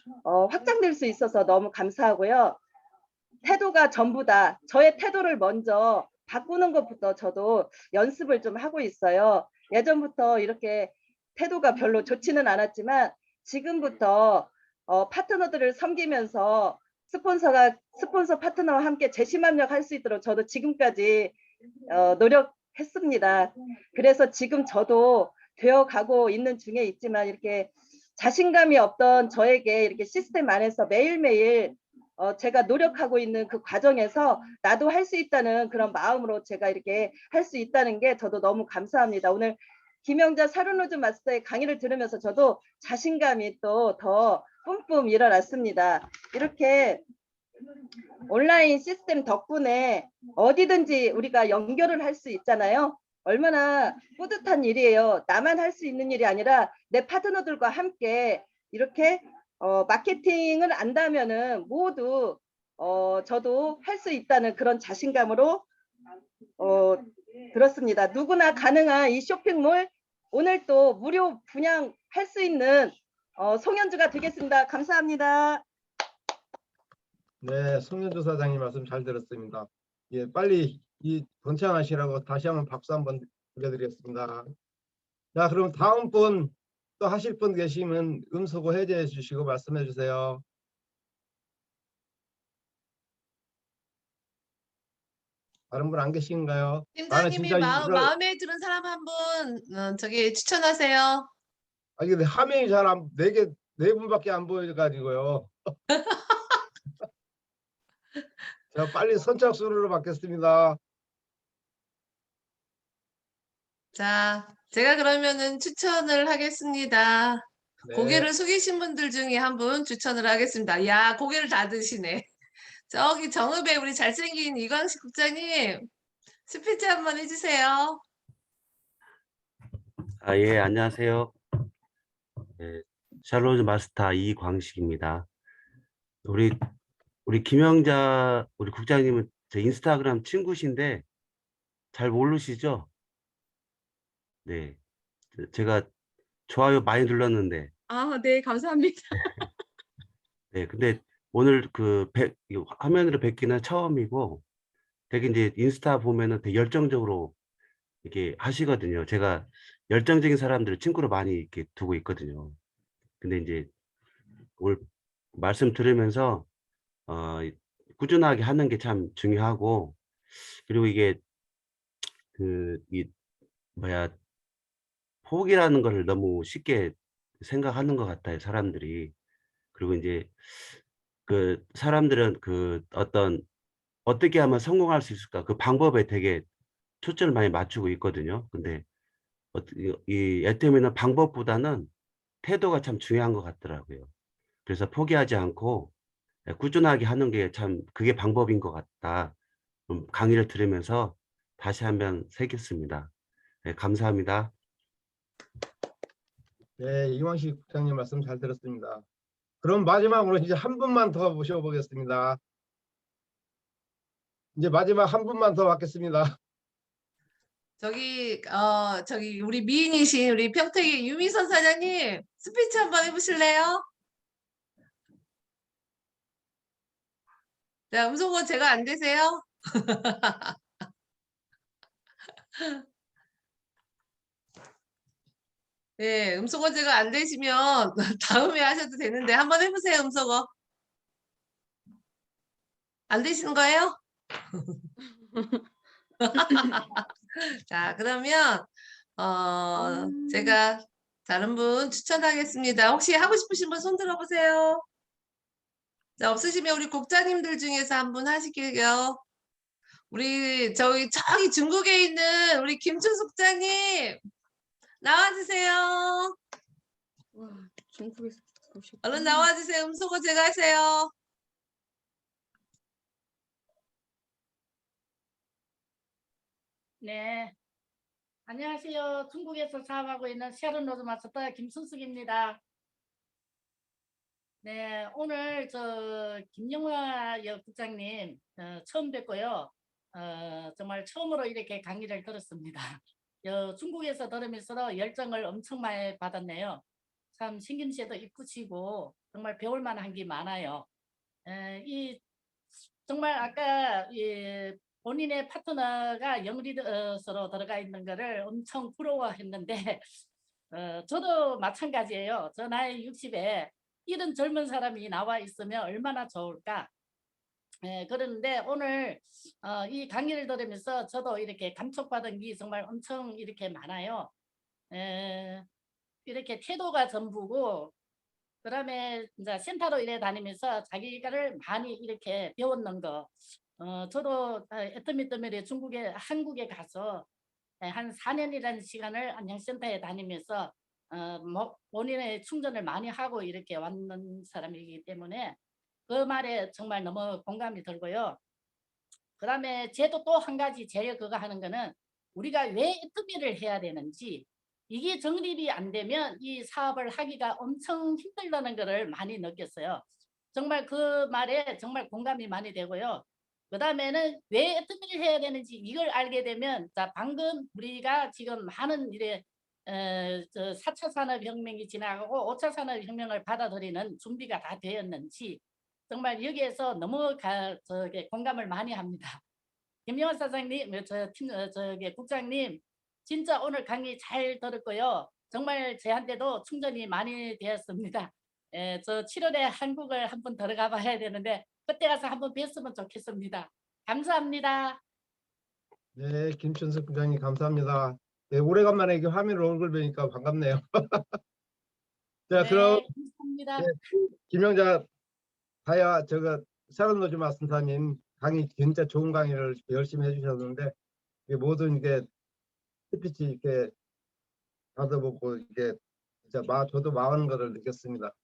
확장될 수 있어서 너무 감사하고요. 태도가 전부다. 저의 태도를 먼저 바꾸는 것부터 저도 연습을 좀 하고 있어요. 예전부터 이렇게 태도가 별로 좋지는 않았지만 지금부터 파트너들을 섬기면서 스폰서 파트너와 함께 재심합력 할 수 있도록 저도 지금까지 노력했습니다. 그래서 지금 저도 되어가고 있는 중에 있지만 이렇게 자신감이 없던 저에게 이렇게 시스템 안에서 매일매일 제가 노력하고 있는 그 과정에서 나도 할 수 있다는 그런 마음으로 제가 이렇게 할 수 있다는 게 저도 너무 감사합니다. 오늘 김영자 샤론로즈 마스터의 강의를 들으면서 저도 자신감이 또 더 뿜뿜 일어났습니다. 이렇게 온라인 시스템 덕분에 어디든지 우리가 연결을 할 수 있잖아요. 얼마나 뿌듯한 일이에요. 나만 할 수 있는 일이 아니라 내 파트너들과 함께 이렇게 마케팅을 안다면은 모두 저도 할 수 있다는 그런 자신감으로 들었습니다. 누구나 가능한 이 쇼핑몰 오늘 또 무료 분양할 수 있는 송현주가 되겠습니다. 감사합니다. 네, 송현주 사장님 말씀 잘 들었습니다. 예, 빨리 번창하시라고 다시 한번 박수 한번 드려드리겠습니다. 자, 그럼 다음 분 또 하실 분 계시면 음소거 해제해 주시고 말씀해 주세요. 다른 분 안 계신가요? 나는 팀장님이 진짜 마음에 드는 사람 한 분 저기 추천하세요. 근데 화면이 잘 안, 네 분밖에 안 보여가지고요. 자, 빨리 선착순으로 받겠습니다. 자, 제가 그러면은 추천을 하겠습니다. 네. 고개를 숙이신 분들 중에 한 분 추천을 하겠습니다. 야, 고개를 다 드시네. 저기 정읍에 우리 잘생긴 이광식 국장님 스피치 한번 해주세요. 예, 안녕하세요. 예, 샬롯 마스터 이광식입니다. 우리 김영자 우리 국장님은 제 인스타그램 친구신데 잘 모르시죠? 네, 제가 좋아요 많이 눌렀는데, 아, 네, 감사합니다. 네, 근데 오늘 이 화면으로 뵙기는 처음이고, 되게 이제 인스타 보면은 되게 열정적으로 이렇게 하시거든요. 제가 열정적인 사람들을 친구로 많이 이렇게 두고 있거든요. 근데 이제 오늘 말씀 들으면서 꾸준하게 하는 게 참 중요하고, 그리고 이게 이 뭐야, 포기라는 거를 너무 쉽게 생각하는 것 같아요, 사람들이. 그리고 이제 사람들은 어떻게 하면 성공할 수 있을까? 그 방법에 되게 초점을 많이 맞추고 있거든요. 근데 이 애터미는 방법보다는 태도가 참 중요한 것 같더라고요. 그래서 포기하지 않고 꾸준하게 하는 게 참 그게 방법인 것 같다. 강의를 들으면서 다시 한번 새겼습니다. 네, 감사합니다. 네, 이광식 국장님 말씀 잘 들었습니다. 그럼 마지막으로 이제 한 분만 더 모셔보겠습니다. 이제 마지막 한 분만 더 받겠습니다. 저기 우리 미인이신 우리 평택의 유미선 사장님 스피치 한번 해보실래요? 자, 음소거 제가 안 되세요? 네, 음소거 제가 안 되시면 다음에 하셔도 되는데 한번 해보세요, 음소거. 안 되시는 거예요? 자, 그러면 제가 다른 분 추천하겠습니다. 혹시 하고 싶으신 분 손 들어보세요. 자, 없으시면 우리 국장님들 중에서 한 분 하실게요. 저기 중국에 있는 우리 김춘숙 국장님 나와주세요. 와, 중국에서 오셨구나. 얼른 나와주세요. 음소거 제가 하세요. 네, 안녕하세요. 중국에서 사업하고 있는 샤론 로즈 마스터 김순숙입니다. 네, 오늘 김영화 국장님 처음 뵙고요. 정말 처음으로 이렇게 강의를 들었습니다. 중국에서 들으면서도 열정을 엄청 많이 받았네요. 참 신김씨도 이쁘시고 정말 배울 만한 게 많아요. 이 정말 아까 본인의 파트너가 영리서로 들어가 있는 거를 엄청 부러워했는데 저도 마찬가지예요. 저 나이 60에 이런 젊은 사람이 나와 있으면 얼마나 좋을까. 그런데 오늘 이 강의를 들으면서 저도 이렇게 감촉받은 게 정말 엄청 이렇게 많아요. 이렇게 태도가 전부고 그다음에 이제 센터로 일해 다니면서 자기가를 많이 이렇게 배웠는 거. 저도 애터미터미리 한국에 가서 한 4년이라는 시간을 안양센터에 다니면서 본인의 충전을 많이 하고 이렇게 왔는 사람이기 때문에 그 말에 정말 너무 공감이 들고요. 그다음에 쟤도 또 한 가지 제일 그거 하는 거는 우리가 왜 애터미를 해야 되는지 이게 정립이 안 되면 이 사업을 하기가 엄청 힘들다는 거를 많이 느꼈어요. 정말 그 말에 정말 공감이 많이 되고요. 그 다음에는 왜 애터미를 해야 되는지 이걸 알게 되면 자 방금 우리가 지금 많은 일에 4차 산업혁명이 지나가고 5차 산업혁명을 받아들이는 준비가 다 되었는지 정말 여기에서 너무 공감을 많이 합니다. 김영환 사장님, 국장님 진짜 오늘 강의 잘 들었고요. 정말 저한테도 충전이 많이 되었습니다. 저 7월에 한국을 한번 들어가 봐야 되는데 그때 가서 한번 뵀으면 좋겠습니다. 감사합니다. 네, 김춘석 부장님 감사합니다. 네, 오래간만에 이렇게 화면 얼굴 뵈니까 반갑네요. 자, 네, 그럼 감사합니다. 네, 김영자 다야 샤론로즈 마스터님 강의 진짜 좋은 강의를 열심히 해주셨는데 모든 게 스피치 이렇게 받아보고 이게 진짜 저도 많은 것을 느꼈습니다.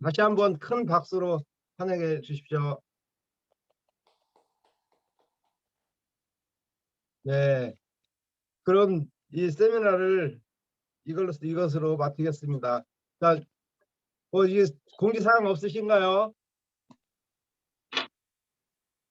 다시 한번 큰 박수로 환영해 주십시오. 네, 그럼 이 세미나를 이것으로 마치겠습니다. 자, 이게 공지사항 없으신가요?